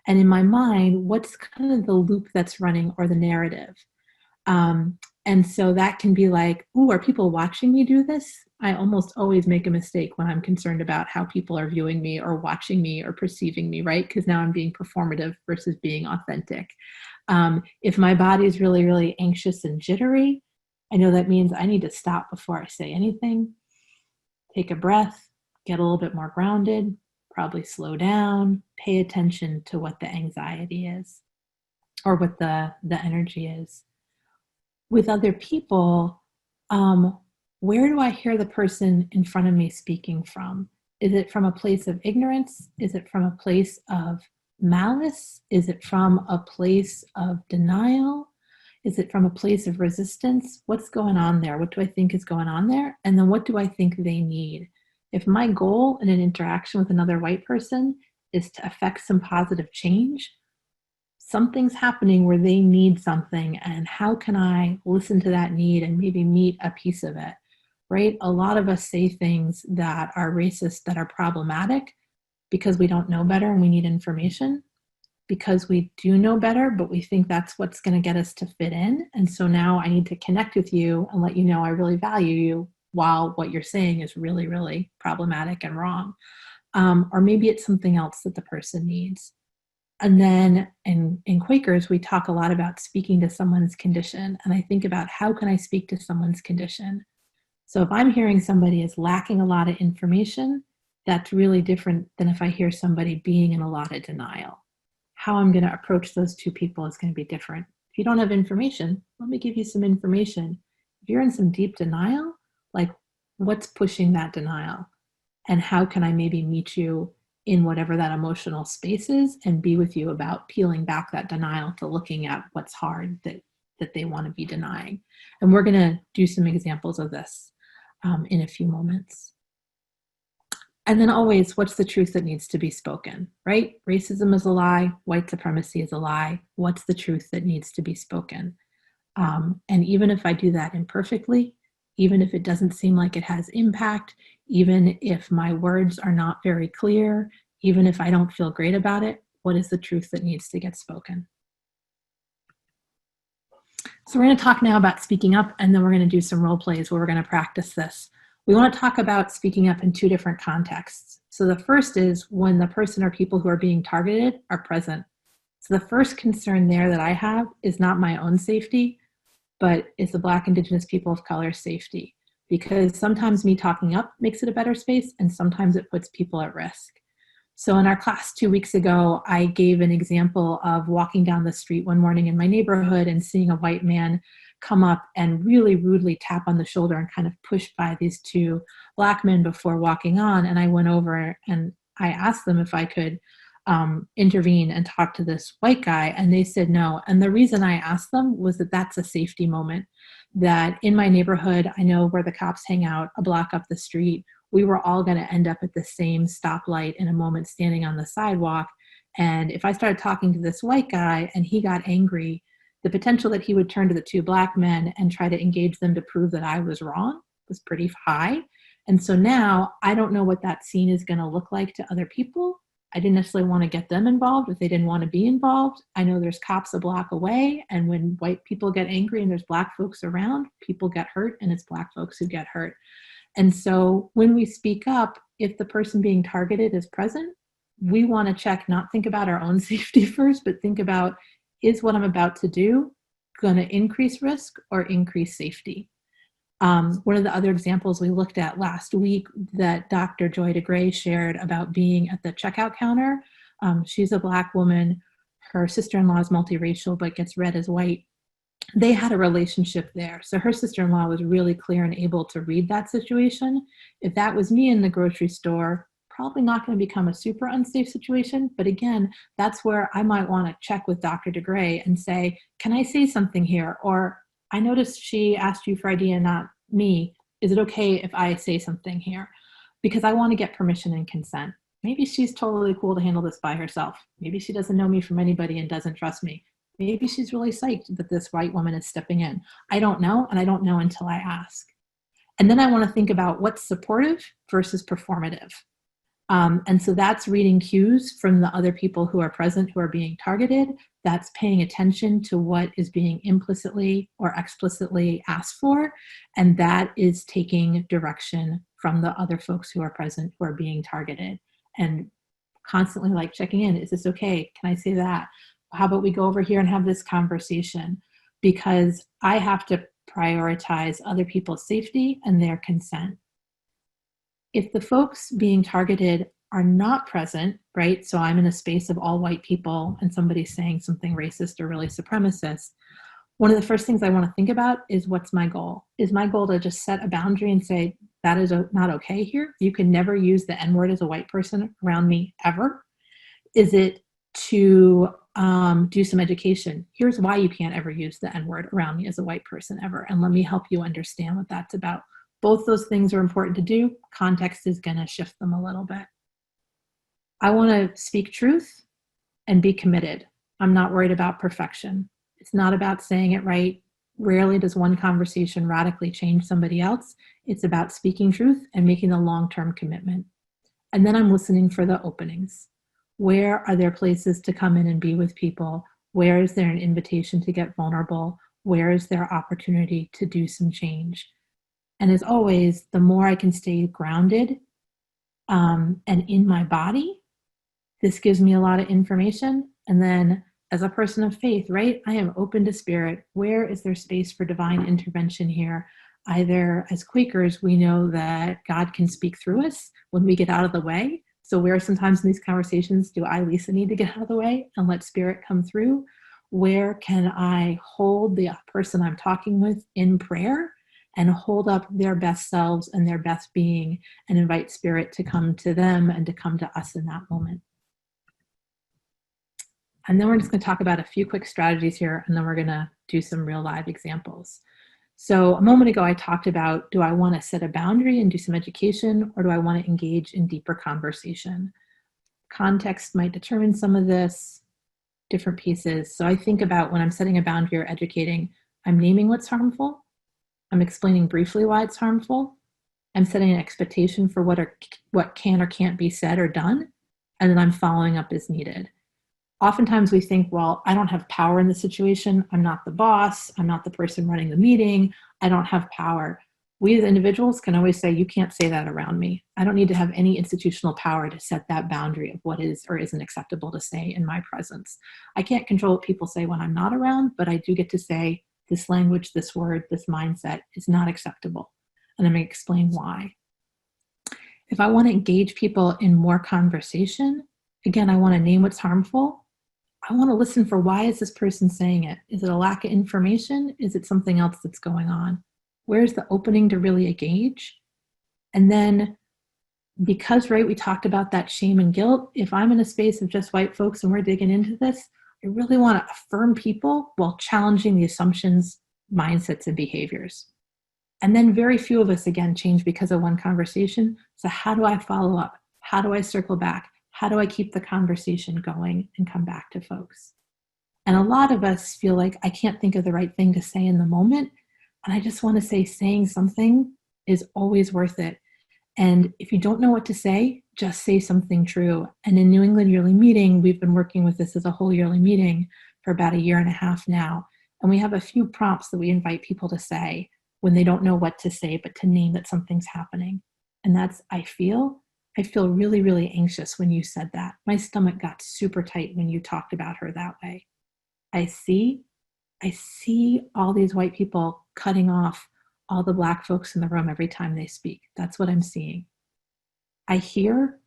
And in my mind, what's kind of the loop that's running or the narrative. And so that can be like, ooh, are people watching me do this? I almost always make a mistake when I'm concerned about how people are viewing me or watching me or perceiving me, right? Because now I'm being performative versus being authentic. If my body is really, really anxious and jittery, I know that means I need to stop before I say anything, take a breath, get a little bit more grounded, probably slow down, pay attention to what the anxiety is or what the energy is. With other people, where do I hear the person in front of me speaking from? Is it from a place of ignorance? Is it from a place of malice? Is it from a place of denial? Is it from a place of resistance? What's going on there? What do I think is going on there? And then what do I think they need? If my goal in an interaction with another white person is to affect some positive change, something's happening where they need something, and how can I listen to that need and maybe meet a piece of it, right? A lot of us say things that are racist, that are problematic, because we don't know better and we need information, because we do know better, but we think that's what's going to get us to fit in. And so now I need to connect with you and let you know I really value you, while what you're saying is really, really problematic and wrong. Or maybe it's something else that the person needs. And then in Quakers, we talk a lot about speaking to someone's condition. And I think about, how can I speak to someone's condition? So if I'm hearing somebody is lacking a lot of information, that's really different than if I hear somebody being in a lot of denial. How I'm going to approach those two people is going to be different. If you don't have information, let me give you some information. If you're in some deep denial, like, what's pushing that denial? And how can I maybe meet you in whatever that emotional space is and be with you about peeling back that denial to looking at what's hard that they want to be denying. And we're going to do some examples of this in a few moments. And then always, what's the truth that needs to be spoken, right? Racism is a lie. White supremacy is a lie. What's the truth that needs to be spoken? And even if I do that imperfectly, even if it doesn't seem like it has impact, even if my words are not very clear, even if I don't feel great about it, what is the truth that needs to get spoken? So we're going to talk now about speaking up, and then we're going to do some role plays where we're going to practice this. We want to talk about speaking up in two different contexts. So the first is when the person or people who are being targeted are present. So the first concern there that I have is not my own safety, but it's the Black, Indigenous, people of color safety. Because sometimes me talking up makes it a better space, and sometimes it puts people at risk. So in our class 2 weeks ago, I gave an example of walking down the street one morning in my neighborhood and seeing a white man come up and really rudely tap on the shoulder and kind of push by these two Black men before walking on. And I went over and I asked them if I could intervene and talk to this white guy, and they said no. And the reason I asked them was that that's a safety moment, that in my neighborhood, I know where the cops hang out a block up the street. We were all going to end up at the same stoplight in a moment, standing on the sidewalk. And if I started talking to this white guy and he got angry, the potential that he would turn to the two Black men and try to engage them to prove that I was wrong was pretty high. And so now I don't know what that scene is going to look like to other people. I didn't necessarily want to get them involved if they didn't want to be involved. I know there's cops a block away, and when white people get angry and there's Black folks around, people get hurt, and it's Black folks who get hurt. And so when we speak up, if the person being targeted is present, we want to check, not think about our own safety first, but think about, is what I'm about to do going to increase risk or increase safety? One of the other examples we looked at last week that Dr. Joy DeGray shared about being at the checkout counter. She's a Black woman. Her sister-in-law is multiracial, but gets read as white. They had a relationship there. So her sister-in-law was really clear and able to read that situation. If that was me in the grocery store, probably not going to become a super unsafe situation. But again, that's where I might want to check with Dr. DeGray and say, can I say something here? Or I noticed she asked you for ID and not me. Is it okay if I say something here? Because I want to get permission and consent. Maybe she's totally cool to handle this by herself. Maybe she doesn't know me from anybody and doesn't trust me. Maybe she's really psyched that this white woman is stepping in. I don't know, and I don't know until I ask. And then I want to think about what's supportive versus performative. And so that's reading cues from the other people who are present, who are being targeted. That's paying attention to what is being implicitly or explicitly asked for. And that is taking direction from the other folks who are present, who are being targeted. And constantly like checking in, is this okay? Can I say that? How about we go over here and have this conversation? Because I have to prioritize other people's safety and their consent. If the folks being targeted are not present, right? So I'm in a space of all white people and somebody's saying something racist or really supremacist. One of the first things I want to think about is, what's my goal? Is my goal to just set a boundary and say, that is not okay here? You can never use the N-word as a white person around me ever? Is it to do some education? Here's why you can't ever use the N-word around me as a white person ever. And let me help you understand what that's about. Both those things are important to do. Context is going to shift them a little bit. I want to speak truth and be committed. I'm not worried about perfection. It's not about saying it right. Rarely does one conversation radically change somebody else. It's about speaking truth and making a long-term commitment. And then I'm listening for the openings. Where are there places to come in and be with people? Where is there an invitation to get vulnerable? Where is there opportunity to do some change? And as always, the more I can stay grounded and in my body, this gives me a lot of information. And then as a person of faith, right, I am open to spirit. Where is there space for divine intervention here? Either as Quakers, we know that God can speak through us when we get out of the way. So where sometimes in these conversations do I, Lisa, need to get out of the way and let Spirit come through? Where can I hold the person I'm talking with in prayer and hold up their best selves and their best being and invite Spirit to come to them and to come to us in that moment? And then we're just going to talk about a few quick strategies here, and then we're going to do some real live examples. So a moment ago, I talked about, do I want to set a boundary and do some education, or do I want to engage in deeper conversation? Context might determine some of this, different pieces. So I think about when I'm setting a boundary or educating, I'm naming what's harmful. I'm explaining briefly why it's harmful. I'm setting an expectation for what can or can't be said or done, and then I'm following up as needed. Oftentimes we think, well, I don't have power in the situation. I'm not the boss. I'm not the person running the meeting. I don't have power. We as individuals can always say, you can't say that around me. I don't need to have any institutional power to set that boundary of what is or isn't acceptable to say in my presence. I can't control what people say when I'm not around, but I do get to say this language, this word, this mindset is not acceptable. And I'm going to explain why. If I want to engage people in more conversation, again, I want to name what's harmful. I want to listen for, why is this person saying it? Is it a lack of information? Is it something else that's going on? Where's the opening to really engage? And then, because, right, we talked about that shame and guilt, if I'm in a space of just white folks and we're digging into this, I really want to affirm people while challenging the assumptions, mindsets, and behaviors. And then very few of us, again, change because of one conversation. So how do I follow up? How do I circle back? How do I keep the conversation going and come back to folks? And a lot of us feel like, I can't think of the right thing to say in the moment. And I just want to say, saying something is always worth it. And if you don't know what to say, just say something true. And in New England Yearly Meeting, we've been working with this as a whole yearly meeting for about 1.5 years now. And we have a few prompts that we invite people to say when they don't know what to say, but to name that something's happening. And that's, I feel really, really anxious when you said that. My stomach got super tight when you talked about her that way. I see all these white people cutting off all the Black folks in the room every time they speak. That's what I'm seeing. I hear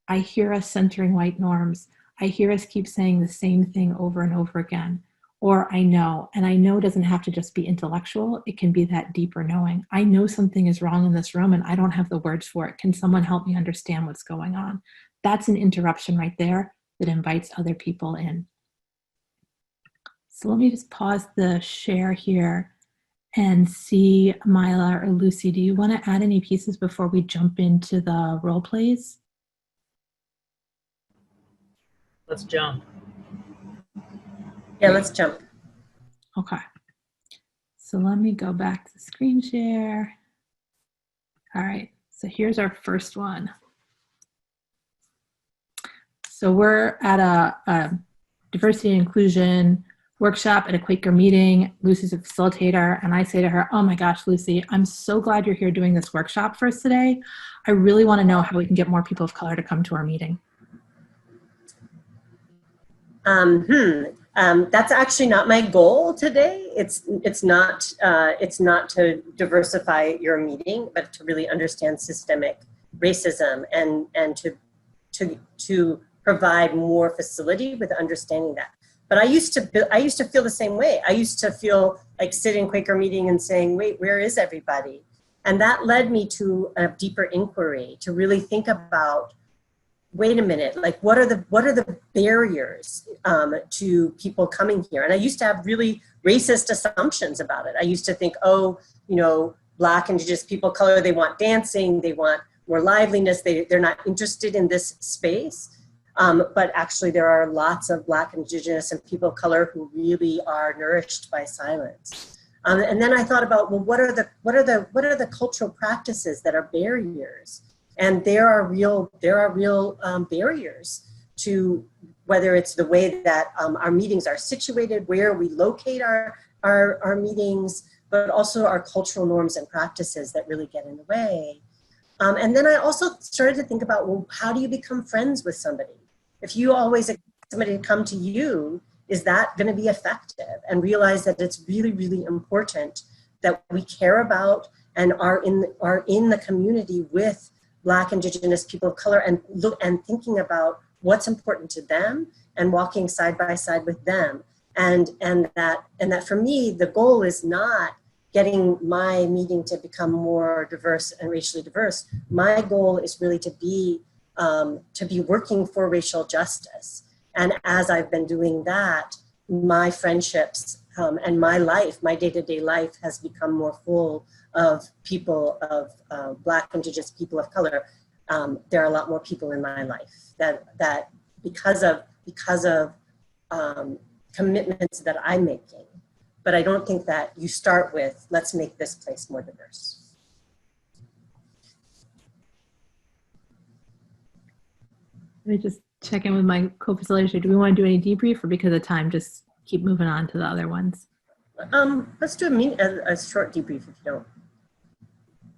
us centering white norms. I hear us keep saying the same thing over and over again. Or I know, and I know doesn't have to just be intellectual. It can be that deeper knowing. I know something is wrong in this room and I don't have the words for it. Can someone help me understand what's going on? That's an interruption right there that invites other people in. So let me just pause the share here and see, Mila or Lucy, do you want to add any pieces before we jump into the role plays?
Let's jump.
Yeah, let's jump.
Okay. So let me go back to screen share. All right. So here's our first one. So we're at a diversity and inclusion workshop at a Quaker meeting. Lucy's a facilitator, and I say to her, oh my gosh, Lucy, I'm so glad you're here doing this workshop for us today. I really want to know how we can get more people of color to come to our meeting.
That's actually not my goal today. It's not to diversify your meeting, but to really understand systemic racism and to provide more facility with understanding that. But I used to feel the same way. I used to feel like sitting in Quaker meeting and saying, wait, where is everybody? And that led me to a deeper inquiry to really think about, wait a minute, like what are the barriers to people coming here? And I used to have really racist assumptions about it. I used to think, oh, Black, Indigenous people of color, they want dancing, they want more liveliness, they're not interested in this space. But actually there are lots of Black, Indigenous, and people of color who really are nourished by silence. And then I thought about, well, what are the cultural practices that are barriers? And there are real barriers to whether it's the way that our meetings are situated, where we locate our meetings, but also our cultural norms and practices that really get in the way. And then I also started to think about, well, how do you become friends with somebody? If you always expect somebody to come to you, is that going to be effective? And realize that it's really, really important that we care about and are in the community with Black, Indigenous people of color, and thinking about what's important to them and walking side by side with them. And that for me, the goal is not getting my meeting to become more diverse and racially diverse. My goal is really to be working for racial justice. And as I've been doing that, my friendships and my life, my day-to-day life has become more full of people of Black, Indigenous people of color. There are a lot more people in my life that because of commitments that I'm making. But I don't think that you start with, let's make this place more diverse.
Let me just check in with my co-facilitator. Do we want to do any debrief, or because of time, just keep moving on to the other ones?
Let's do a short debrief if you don't.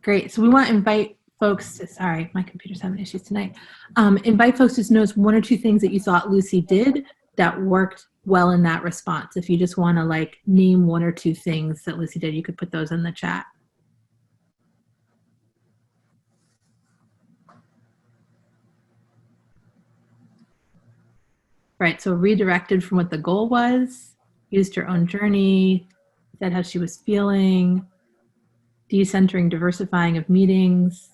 Great. So we want to invite folks to, sorry, my computer's having issues tonight. Invite folks to notice one or two things that you thought Lucy did that worked well in that response. If you just want to like name one or two things that Lucy did, you could put those in the chat. Right, so redirected from what the goal was, used her own journey, said how she was feeling, decentering, diversifying of meetings.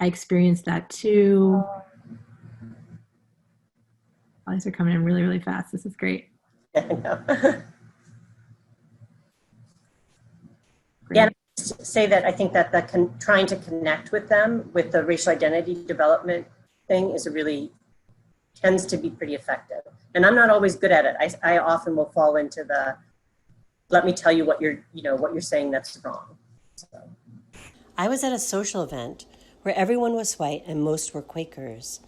I experienced that too. All these are coming in really, really fast. This is great.
Yeah, I know.
Great.
Yeah, say that I think that trying to connect with them with the racial identity development thing is tends to be pretty effective. And I'm not always good at it. I often will fall into the, let me tell you what you're saying that's wrong. So.
I was at a social event where everyone was white and most were Quakers.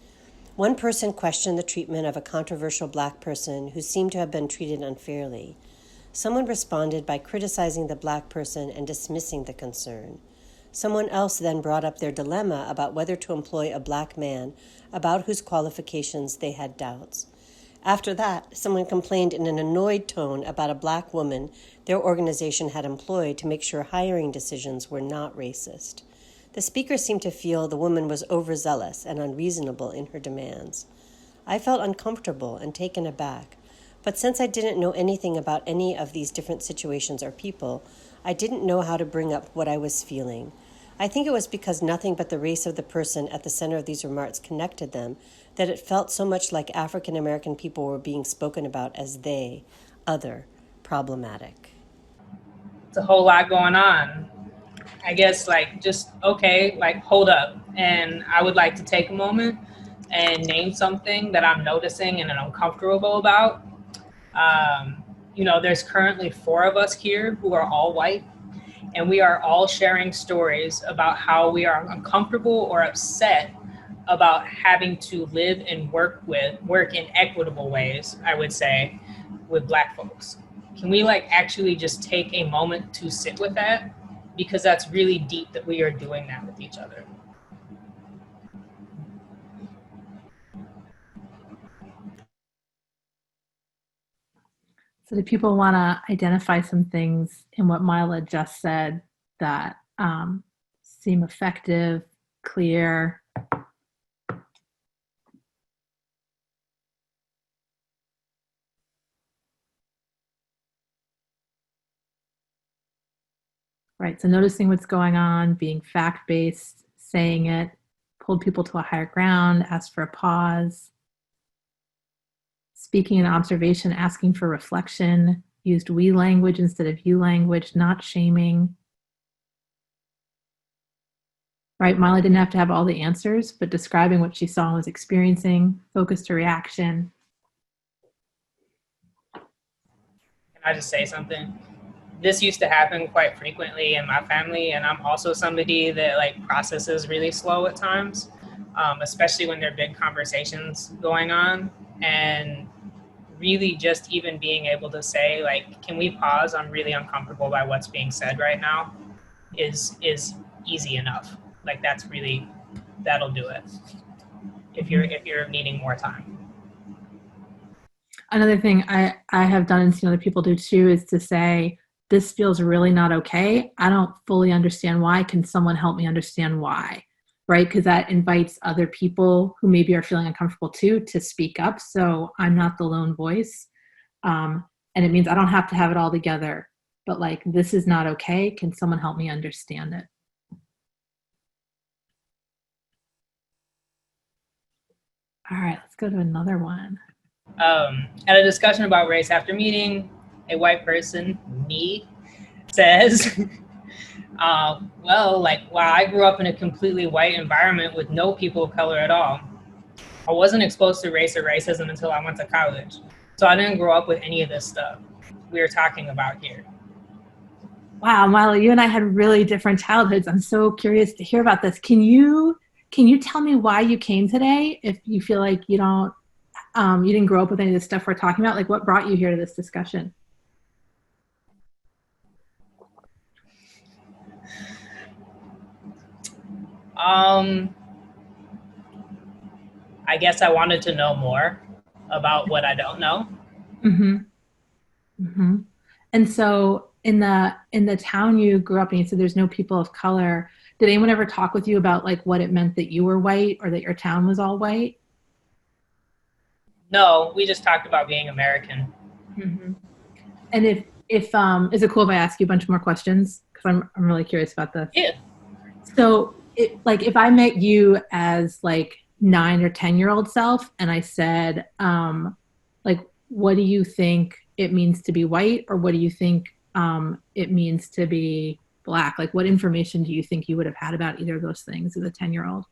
One person questioned the treatment of a controversial Black person who seemed to have been treated unfairly. Someone responded by criticizing the Black person and dismissing the concern. Someone else then brought up their dilemma about whether to employ a Black man about whose qualifications they had doubts. After that, someone complained in an annoyed tone about a Black woman their organization had employed to make sure hiring decisions were not racist. The speaker seemed to feel the woman was overzealous and unreasonable in her demands. I felt uncomfortable and taken aback, but since I didn't know anything about any of these different situations or people, I didn't know how to bring up what I was feeling. I think it was because nothing but the race of the person at the center of these remarks connected them, that it felt so much like African American people were being spoken about as they, other, problematic.
It's a whole lot going on. I guess hold up. And I would like to take a moment and name something that I'm noticing and I'm uncomfortable about. There's currently 4 of us here who are all white, and we are all sharing stories about how we are uncomfortable or upset about having to live and work in equitable ways, I would say, with Black folks. Can we actually just take a moment to sit with that? Because that's really deep that we are doing that with each other.
So do people want to identify some things in what Mila just said that seem effective, clear? Right, so noticing what's going on, being fact-based, saying it, pulled people to a higher ground, asked for a pause, speaking in observation, asking for reflection, used we language instead of you language, not shaming. Right, Mila didn't have to have all the answers, but describing what she saw and was experiencing, focused her reaction.
Can I just say something? This used to happen quite frequently in my family, and I'm also somebody that processes really slow at times, especially when there are big conversations going on. And really just even being able to say, can we pause? I'm really uncomfortable by what's being said right now is easy enough. That'll do it if you're needing more time.
Another thing I have done and seen other people do too is to say, this feels really not okay. I don't fully understand why. Can someone help me understand why? Right? Because that invites other people who maybe are feeling uncomfortable too to speak up. So I'm not the lone voice. And it means I don't have to have it all together, but like, this is not okay. Can someone help me understand it? All right, let's go to another one.
At a discussion about race after meeting, a white person, me, says, well, like, wow, I grew up in a completely white environment with no people of color at all. I wasn't exposed to race or racism until I went to college. So I didn't grow up with any of this stuff we're talking about here.
Wow, Miley, you and I had really different childhoods. I'm so curious to hear about this. Can you tell me why you came today? If you feel like you didn't grow up with any of the stuff we're talking about, like what brought you here to this discussion?
I guess I wanted to know more about what I don't know.
Mm-hmm. Mm-hmm. And so in the town you grew up in, you said there's no people of color. Did anyone ever talk with you about like what it meant that you were white or that your town was all white?
No, we just talked about being American.
Mm-hmm. And if is it cool if I ask you a bunch more questions? Because I'm really curious about this.
Yeah.
So if I met you as like 9 or 10-year-old self and I said, like, what do you think it means to be white, or what do you think it means to be Black? Like, what information do you think you would have had about either of those things as a 10-year-old?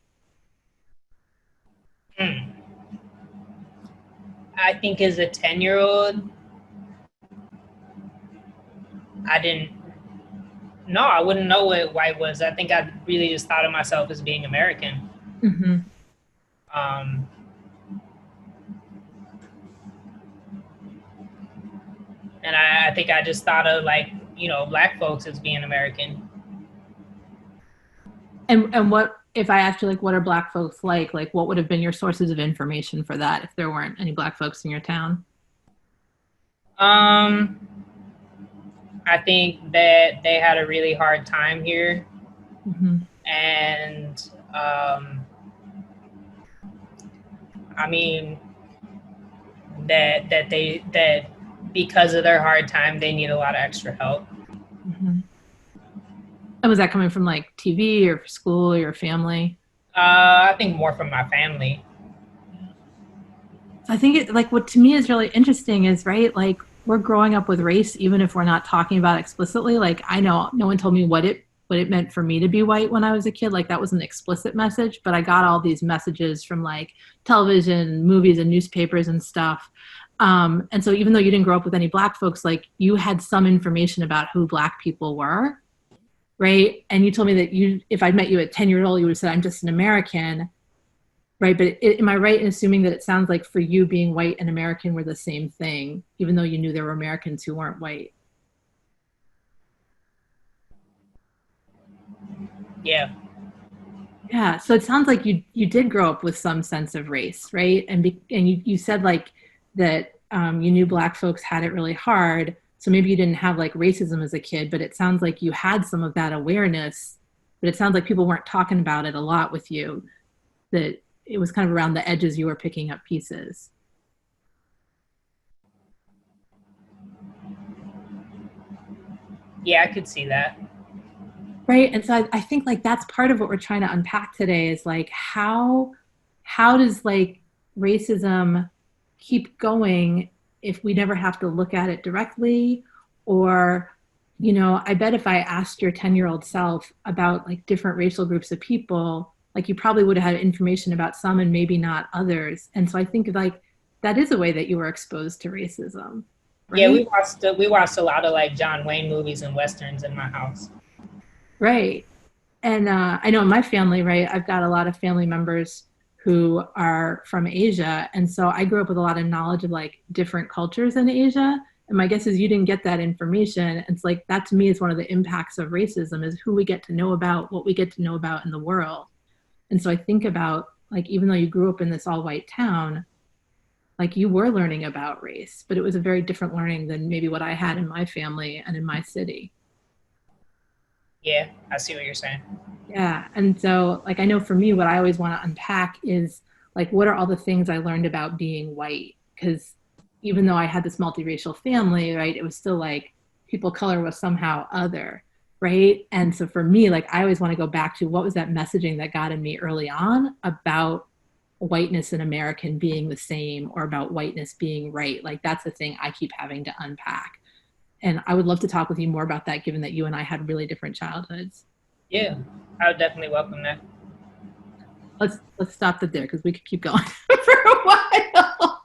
I think as a 10-year-old, I wouldn't know what white was. I think I really just thought of myself as being American.
Mm-hmm.
And I think I just thought of like, Black folks as being American.
And what, if I asked you, like, what are Black folks like what would have been your sources of information for that if there weren't any Black folks in your town?
I think that they had a really hard time here.
Mm-hmm.
And I mean, that because of their hard time, they need a lot of extra help.
Mm-hmm. And was that coming from like TV or school or your family?
I think more from my family.
I think it, like, what to me is really interesting is, right, like, we're growing up with race, even if we're not talking about it explicitly. Like, I know no one told me what it meant for me to be white when I was a kid. Like, that was an explicit message, but I got all these messages from like television, movies, and newspapers and stuff. And so even though you didn't grow up with any Black folks, like, you had some information about who Black people were, right? And you told me that if I'd met you at 10-year-old, you would have said, I'm just an American, right? But am I right in assuming that it sounds like for you, being white and American were the same thing, even though you knew there were Americans who weren't white?
Yeah.
Yeah. So it sounds like you did grow up with some sense of race, right? And you said like that you knew Black folks had it really hard. So maybe you didn't have like racism as a kid, but it sounds like you had some of that awareness, but it sounds like people weren't talking about it a lot with you, that it was kind of around the edges you were picking up pieces.
Yeah, I could see that.
Right. And so I think like that's part of what we're trying to unpack today is like, how does like racism keep going if we never have to look at it directly? Or, I bet if I asked your 10-year-old self about like different racial groups of people, like you probably would have had information about some and maybe not others. And so I think like that is a way that you were exposed to racism. Right?
Yeah, we watched a lot of like John Wayne movies and Westerns in my house.
Right. And I know in my family, right, I've got a lot of family members who are from Asia. And so I grew up with a lot of knowledge of like different cultures in Asia. And my guess is you didn't get that information. It's like, that to me is one of the impacts of racism, is who we get to know about, what we get to know about in the world. And so I think about like, even though you grew up in this all white town, like you were learning about race, but it was a very different learning than maybe what I had in my family and in my city.
Yeah, I see what you're saying.
Yeah. And so, like, I know for me, what I always want to unpack is like, what are all the things I learned about being white? Because even though I had this multiracial family, right, it was still like people of color was somehow other, right? And so for me, like, I always want to go back to what was that messaging that got in me early on about whiteness and American being the same, or about whiteness being right. Like, that's the thing I keep having to unpack. And I would love to talk with you more about that, given that you and I had really different childhoods.
Yeah, I would definitely welcome that.
Let's stop it there because we could keep going for a while.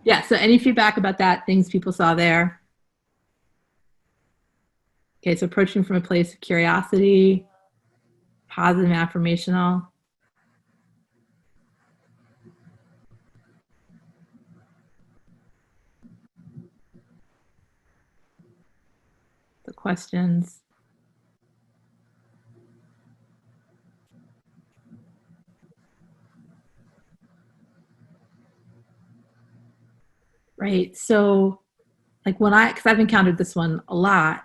Yeah, so any feedback about that, things people saw there? Okay, so approaching from a place of curiosity, positive and affirmational. The questions. Right, so like because I've encountered this one a lot,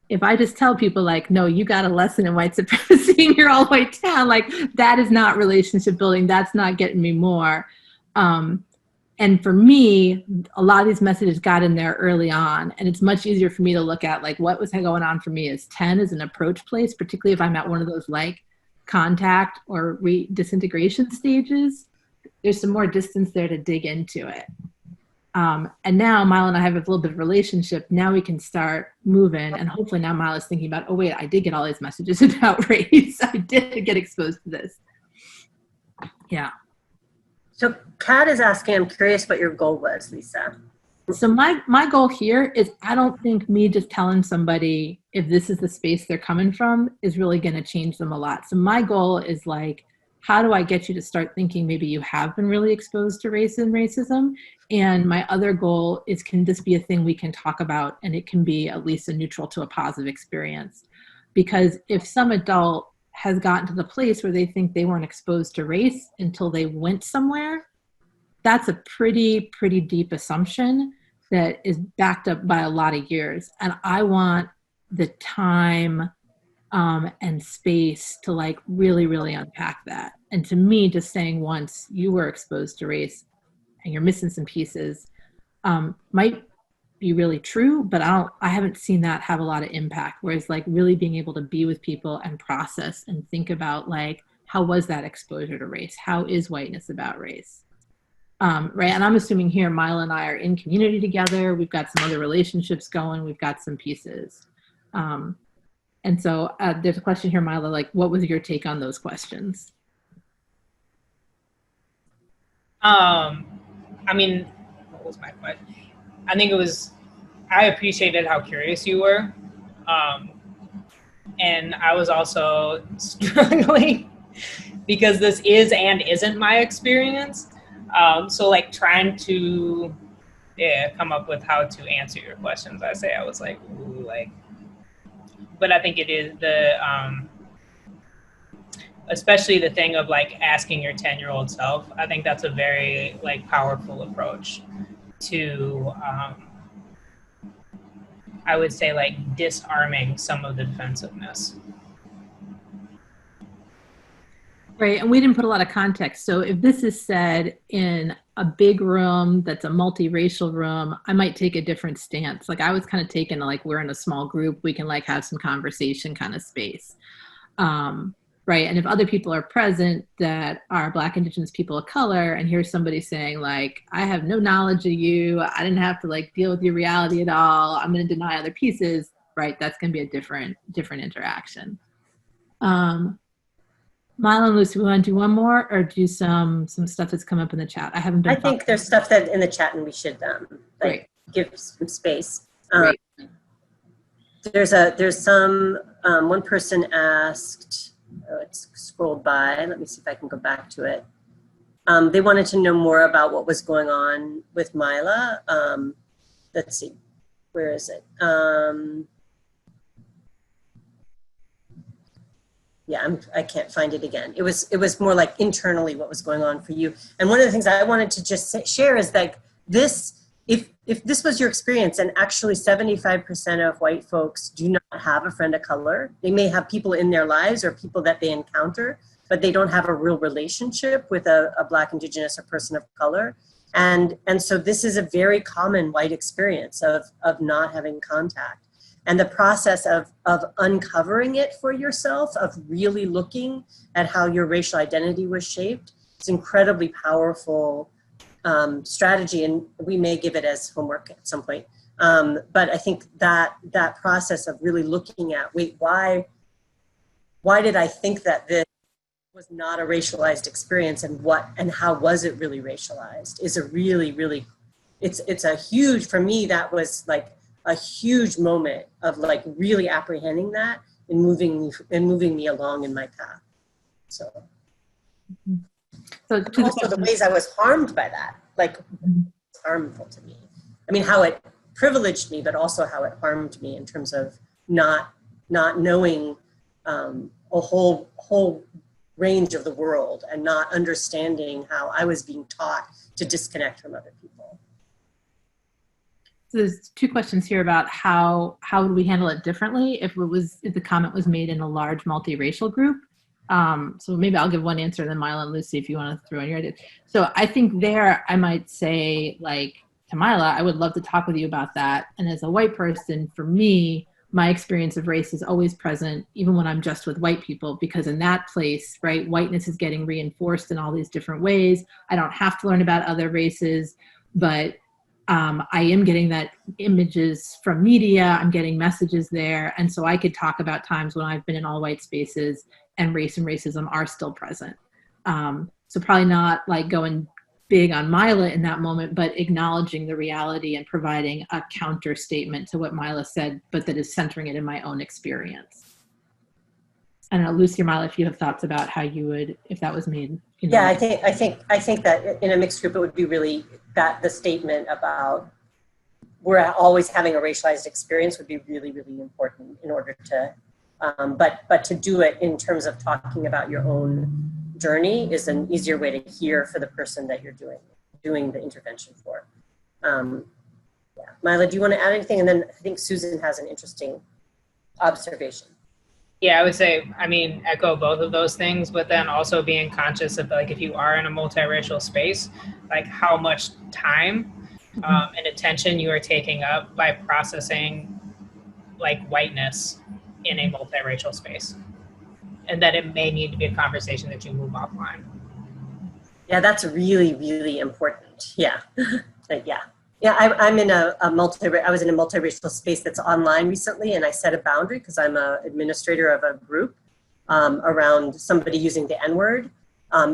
if I just tell people like, no, you got a lesson in white supremacy in your all white town, like that is not relationship building. That's not getting me more. And for me, a lot of these messages got in there early on, and it's much easier for me to look at like what was going on for me as 10 as an approach place, particularly if I'm at one of those like contact or disintegration stages. There's some more distance there to dig into it. And now Mila and I have a little bit of relationship. Now we can start moving. And hopefully now Mila's thinking about, oh, wait, I did get all these messages about race. I did get exposed to this. Yeah.
So Kat is asking, I'm curious what your goal was, Lisa.
So my goal here is I don't think me just telling somebody if this is the space they're coming from is really going to change them a lot. So my goal is like, how do I get you to start thinking maybe you have been really exposed to race and racism? And my other goal is, can this be a thing we can talk about, and it can be at least a neutral to a positive experience? Because if some adult has gotten to the place where they think they weren't exposed to race until they went somewhere, that's a pretty deep assumption that is backed up by a lot of years. And I want the time and space to like really unpack that. And to me, just saying once you were exposed to race and you're missing some pieces might be really true, but I haven't seen that have a lot of impact. Whereas like really being able to be with people and process and think about like, how was that exposure to race? How is whiteness about race? Right. And I'm assuming here, Mila and I are in community together. We've got some other relationships going. We've got some pieces. And so there's a question here, Mila, like, what was your take on those questions?
I mean, what was my question? I think I appreciated how curious you were. And I was also struggling because this is and isn't my experience. So like trying to come up with how to answer your questions. I was like, ooh, like, but I think it is especially the thing of like asking your 10-year-old self. I think that's a very like powerful approach to, I would say like disarming some of the defensiveness.
Right, and we didn't put a lot of context. So if this is said in a big room that's a multiracial room, I might take a different stance. Like I was kind of taking like, we're in a small group, we can like have some conversation kind of space. Right, and if other people are present that are Black, Indigenous people of color, and here's somebody saying like, I have no knowledge of you, I didn't have to like deal with your reality at all, I'm gonna deny other pieces, right, that's gonna be a different interaction. Mila and Lucy, we want to do one more or do some stuff that's come up in the chat? I haven't been.
I think there's stuff that in the chat and we should like give some space. There's some, one person asked, it's scrolled by, let me see if I can go back to it. They wanted to know more about what was going on with Mila. Let's see, where is it? I can't find it again. It was more like internally what was going on for you. And one of the things I wanted to just share is that if this was your experience, and actually 75% of white folks do not have a friend of color. They may have people in their lives or people that they encounter, but they don't have a real relationship with a Black, Indigenous, or person of color. And so this is a very common white experience of not having contact. And the process of uncovering it for yourself, of really looking at how your racial identity was shaped, is incredibly powerful strategy, and we may give it as homework at some point. But I think that process of really looking at, why did I think that this was not a racialized experience, and how was it really racialized, is a really, really, it's a huge, for me, that was like a huge moment of like really apprehending that and moving me along in my path. So.
So
also the ways I was harmed by that, like it's harmful to me. I mean, how it privileged me, but also how it harmed me in terms of not knowing a whole range of the world, and not understanding how I was being taught to disconnect from other people.
So there's two questions here about how would we handle it differently if the comment was made in a large multiracial group. So maybe I'll give one answer, and then Mila and Lucy, if you want to throw in your ideas. So I think there I might say, like, to Mila, I would love to talk with you about that. And as a white person, for me, my experience of race is always present, even when I'm just with white people, because in that place, right, whiteness is getting reinforced in all these different ways. I don't have to learn about other races, but I am getting that images from media, I'm getting messages there. And so I could talk about times when I've been in all white spaces and race and racism are still present. So probably not like going big on Mila in that moment, but acknowledging the reality and providing a counter statement to what Mila said, but that is centering it in my own experience. I don't know, Lucy or Mila, if you have thoughts about how you would, if that was made.
Yeah, I think that in a mixed group, it would be really that the statement about we're always having a racialized experience would be really, really important in order to, but to do it in terms of talking about your own journey is an easier way to hear for the person that you're doing the intervention for. Yeah. Mila, do you want to add anything? And then I think Susan has an interesting observation.
Yeah, I would say, I mean, echo both of those things, but then also being conscious of, like, if you are in a multiracial space, like how much time and attention you are taking up by processing like whiteness in a multiracial space. And that it may need to be a conversation that you move offline.
Yeah, that's really, really important. Yeah. Yeah, I'm in I was in a multiracial space that's online recently, and I set a boundary because I'm an administrator of a group around somebody using the N-word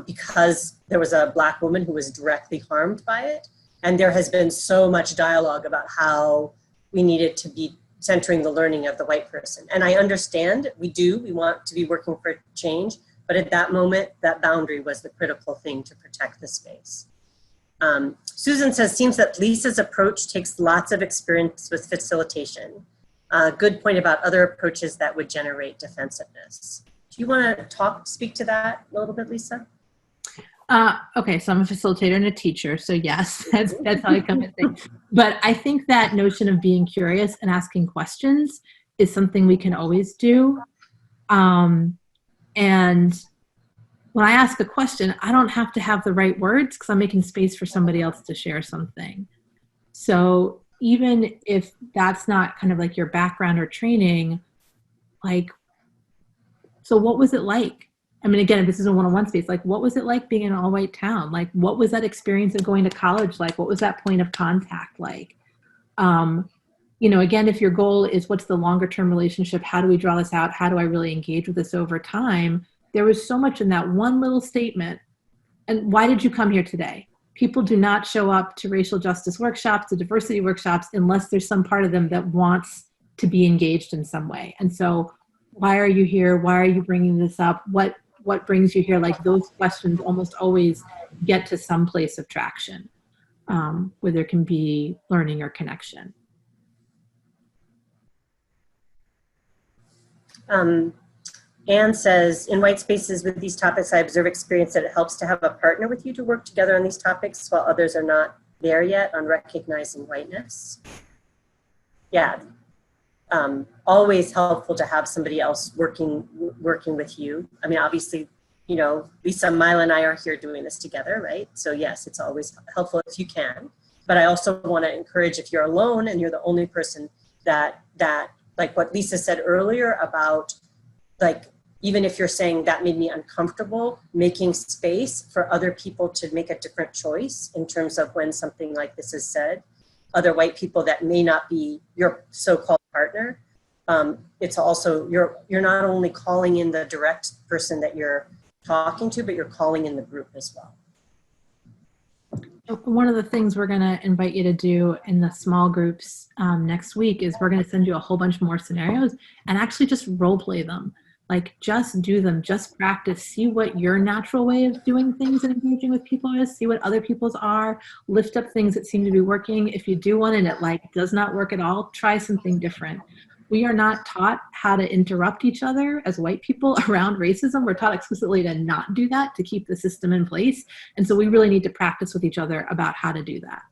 because there was a Black woman who was directly harmed by it. And there has been so much dialogue about how we needed to be centering the learning of the white person. And I understand we want to be working for change, but at that moment, that boundary was the critical thing to protect the space. Susan says, seems that Lisa's approach takes lots of experience with facilitation. Good point about other approaches that would generate defensiveness. Do you want to speak to that a little bit, Lisa?
Okay, so I'm a facilitator and a teacher, so yes, that's how I come and think. But I think that notion of being curious and asking questions is something we can always do. And when I ask a question, I don't have to have the right words because I'm making space for somebody else to share something. So even if that's not kind of like your background or training, like, so what was it like? I mean, again, if this is a one-on-one space, like, what was it like being in an all-white town? Like, what was that experience of going to college like? What was that point of contact like? You know, again, if your goal is what's the longer-term relationship? How do we draw this out? How do I really engage with this over time? There was so much in that one little statement. And why did you come here today? People do not show up to racial justice workshops, to diversity workshops, unless there's some part of them that wants to be engaged in some way. And so why are you here? Why are you bringing this up? What brings you here? Like, those questions almost always get to some place of traction where there can be learning or connection.
Anne says, in white spaces with these topics, I observe experience that it helps to have a partner with you to work together on these topics while others are not there yet on recognizing whiteness. Yeah, always helpful to have somebody else working with you. I mean, obviously, you know, Lisa, Mila, and I are here doing this together, right? So yes, it's always helpful if you can. But I also want to encourage, if you're alone and you're the only person that like what Lisa said earlier about, like, even if you're saying that made me uncomfortable, making space for other people to make a different choice in terms of when something like this is said, other white people that may not be your so-called partner. It's also, you're not only calling in the direct person that you're talking to, but you're calling in the group as well.
One of the things we're going to invite you to do in the small groups next week is we're going to send you a whole bunch more scenarios and actually just role play them. Like, just do them, just practice, see what your natural way of doing things and engaging with people is, see what other people's are, lift up things that seem to be working. If you do one and it like does not work at all, try something different. We are not taught how to interrupt each other as white people around racism. We're taught explicitly to not do that, to keep the system in place. And so we really need to practice with each other about how to do that.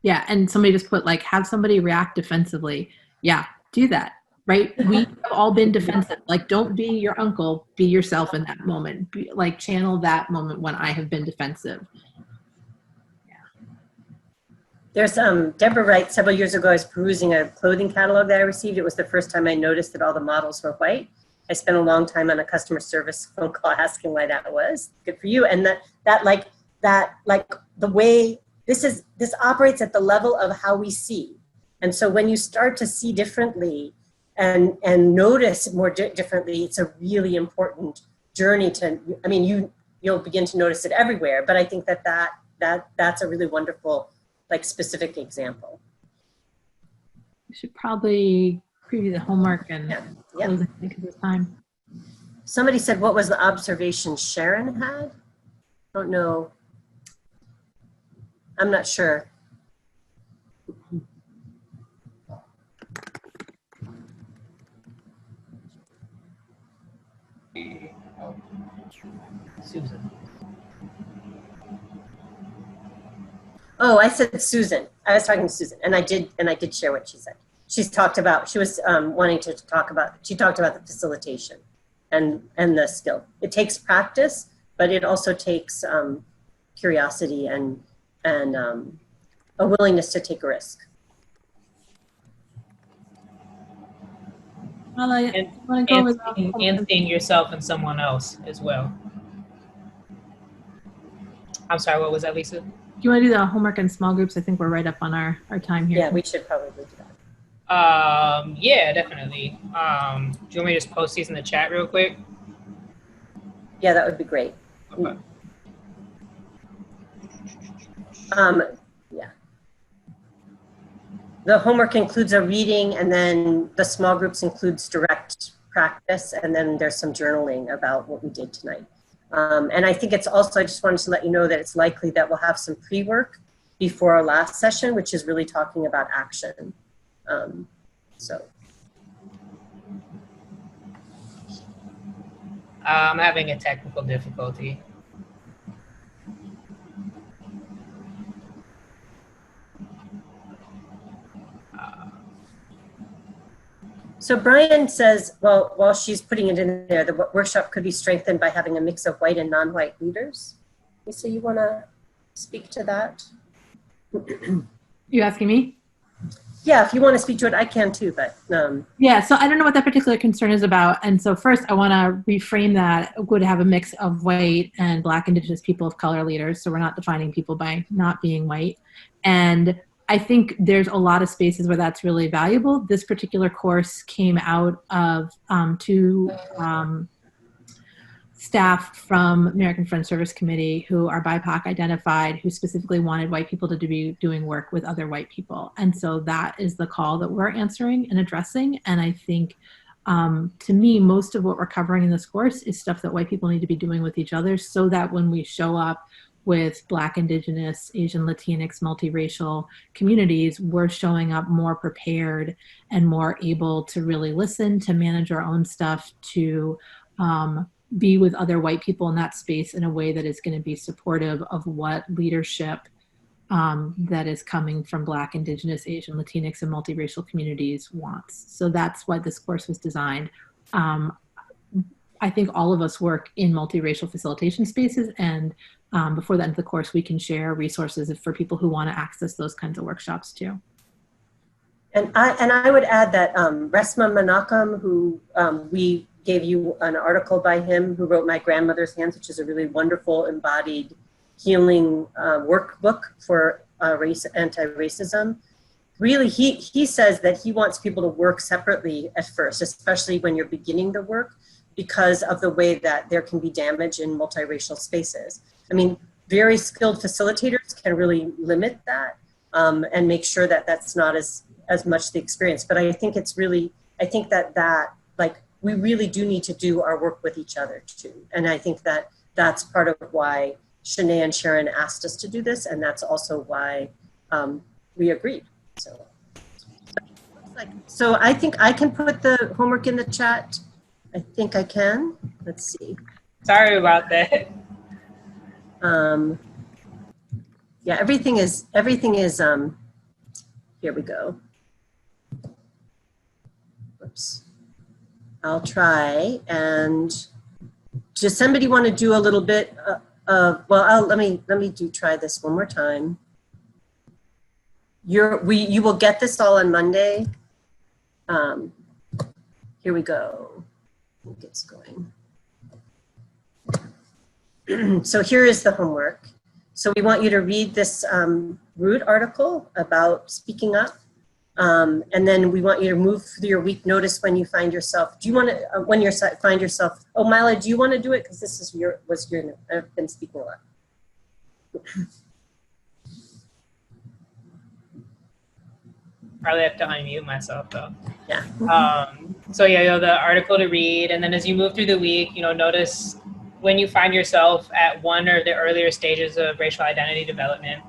Yeah, and somebody just put, like, have somebody react defensively. Yeah, do that, right? We have all been defensive. Like, don't be your uncle, be yourself in that moment. Like, channel that moment when I have been defensive.
There's Deborah writes, several years ago, I was perusing a clothing catalog that I received. It was the first time I noticed that all the models were white. I spent a long time on a customer service phone call asking why that was. Good for you. And that the way this operates at the level of how we see. And so when you start to see differently and notice more differently, it's a really important journey to, I mean, you'll begin to notice it everywhere, but I think that's a really wonderful, like, specific example.
We should probably preview the homework and close it because of time.
Somebody said, what was the observation Sharon had? I don't know. I'm not sure.
Susan.
Oh, I said Susan. I was talking to Susan, and I did share what she said. She talked about, she was wanting to talk about, she talked about the facilitation and the skill. It takes practice, but it also takes curiosity and a willingness to take a risk.
Well, I want to go with
and seeing yourself in someone else as well. I'm sorry, what was that, Lisa?
Do you want to do the homework in small groups? I think we're right up on our time here.
Yeah, we should probably do that.
Yeah, definitely. Do you want me to just post these in the chat real quick?
Yeah, that would be great.
Okay.
Yeah. The homework includes a reading, and then the small groups includes direct practice, and then there's some journaling about what we did tonight. And I think it's also, I just wanted to let you know that it's likely that we'll have some pre-work before our last session, which is really talking about action. So.
I'm having a technical difficulty.
So Brian says, well, while she's putting it in there, the workshop could be strengthened by having a mix of white and non-white leaders. Lisa, you want to speak to that?
You asking me?
Yeah, if you want to speak to it, I can too, but.
Yeah, so I don't know what that particular concern is about. And so first I want to reframe that. Would have a mix of white and Black, Indigenous, people of color leaders. So we're not defining people by not being white. And I think there's a lot of spaces where that's really valuable. This particular course came out of two staff from American Friends Service Committee who are BIPOC identified, who specifically wanted white people to be doing work with other white people. And so that is the call that we're answering and addressing. And I think, to me, most of what we're covering in this course is stuff that white people need to be doing with each other so that when we show up, with Black, Indigenous, Asian, Latinx, multiracial communities, we're showing up more prepared and more able to really listen, to manage our own stuff, to be with other white people in that space in a way that is going to be supportive of what leadership that is coming from Black, Indigenous, Asian, Latinx, and multiracial communities wants. So that's why this course was designed. I think all of us work in multiracial facilitation spaces, and before the end of the course, we can share resources for people who want to access those kinds of workshops too.
And I would add that Resma Menachem, who we gave you an article by him, who wrote My Grandmother's Hands, which is a really wonderful embodied healing workbook for anti-racism. Really, he says that he wants people to work separately at first, especially when you're beginning the work, because of the way that there can be damage in multiracial spaces. I mean, very skilled facilitators can really limit that and make sure that that's not as much the experience. But I think it's really, I think that like, we really do need to do our work with each other too. And I think that that's part of why Shanae and Sharon asked us to do this. And that's also why we agreed. So I think I can put the homework in the chat. I think I can. Let's see.
Sorry about that.
Yeah, everything is, here we go. Oops. I'll try. And does somebody want to do a little bit of, well, let me try this one more time. You will get this all on Monday. Here we go. I think it's going. So here is the homework. So we want you to read this Root article about speaking up. And then we want you to move through your week. Notice when you find yourself, do you want to, when you find yourself, oh, Mila, do you want to do it? Because this is I've been speaking a lot.
Probably have to unmute myself though.
Yeah.
So yeah, the article to read, and then as you move through the week, notice when you find yourself at one or the earlier stages of racial identity development,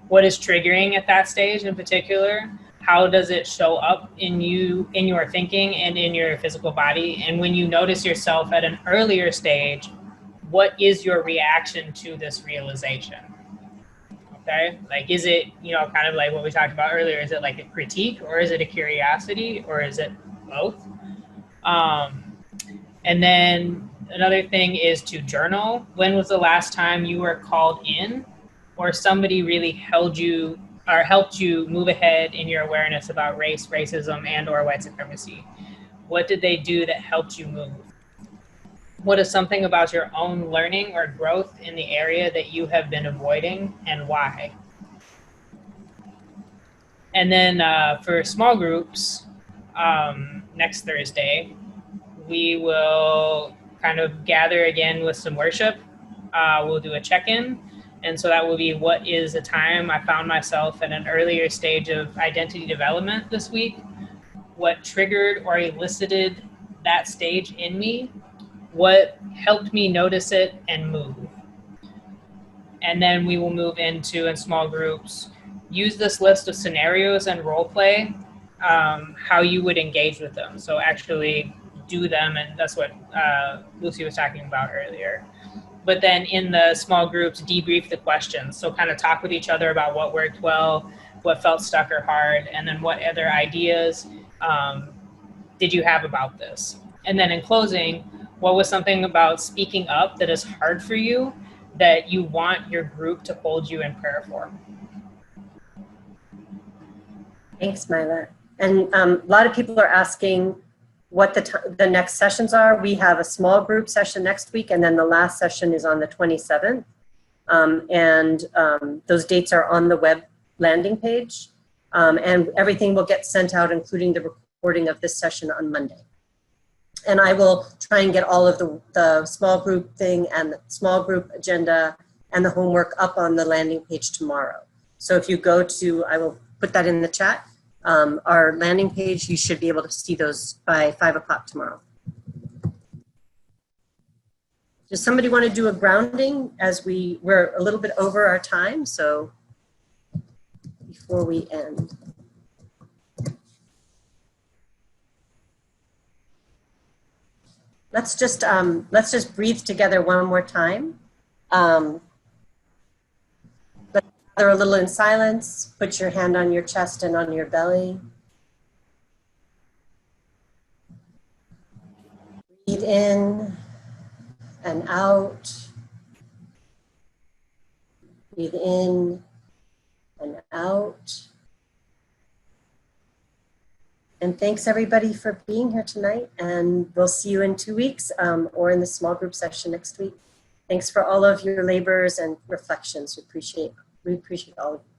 what is triggering at that stage in particular? How does it show up in you, in your thinking and in your physical body? And when you notice yourself at an earlier stage, what is your reaction to this realization? Okay, like, is it, kind of like what we talked about earlier, is it like a critique, or is it a curiosity, or is it both? And then another thing is to journal. When was the last time you were called in, or somebody really held you or helped you move ahead in your awareness about race, racism, and or white supremacy? What did they do that helped you move? What is something about your own learning or growth in the area that you have been avoiding, and why? And then for small groups, next Thursday, we will kind of gather again with some worship. We'll do a check-in. And so that will be, what is a time I found myself at an earlier stage of identity development this week? What triggered or elicited that stage in me? What helped me notice it and move? And then we will move into, in small groups, use this list of scenarios and role play, how you would engage with them. So actually do them, and that's what Lucy was talking about earlier. But then in the small groups, debrief the questions. So kind of talk with each other about what worked well, what felt stuck or hard, and then what other ideas did you have about this? And then in closing, what was something about speaking up that is hard for you that you want your group to hold you in prayer for?
Thanks, Mila. And a lot of people are asking what the next sessions are. We have a small group session next week, and then the last session is on the 27th. Those dates are on the web landing page. And everything will get sent out, including the recording of this session, on Monday. And I will try and get all of the small group thing and the small group agenda and the homework up on the landing page tomorrow. So if you go to, I will put that in the chat, our landing page, you should be able to see those by 5 o'clock tomorrow. Does somebody want to do a grounding as we're a little bit over our time, so before we end? Let's just breathe together one more time. Let's gather a little in silence. Put your hand on your chest and on your belly. Breathe in and out. Breathe in and out. And thanks everybody for being here tonight. And we'll see you in 2 weeks or in the small group session next week. Thanks for all of your labors and reflections. We appreciate all of you.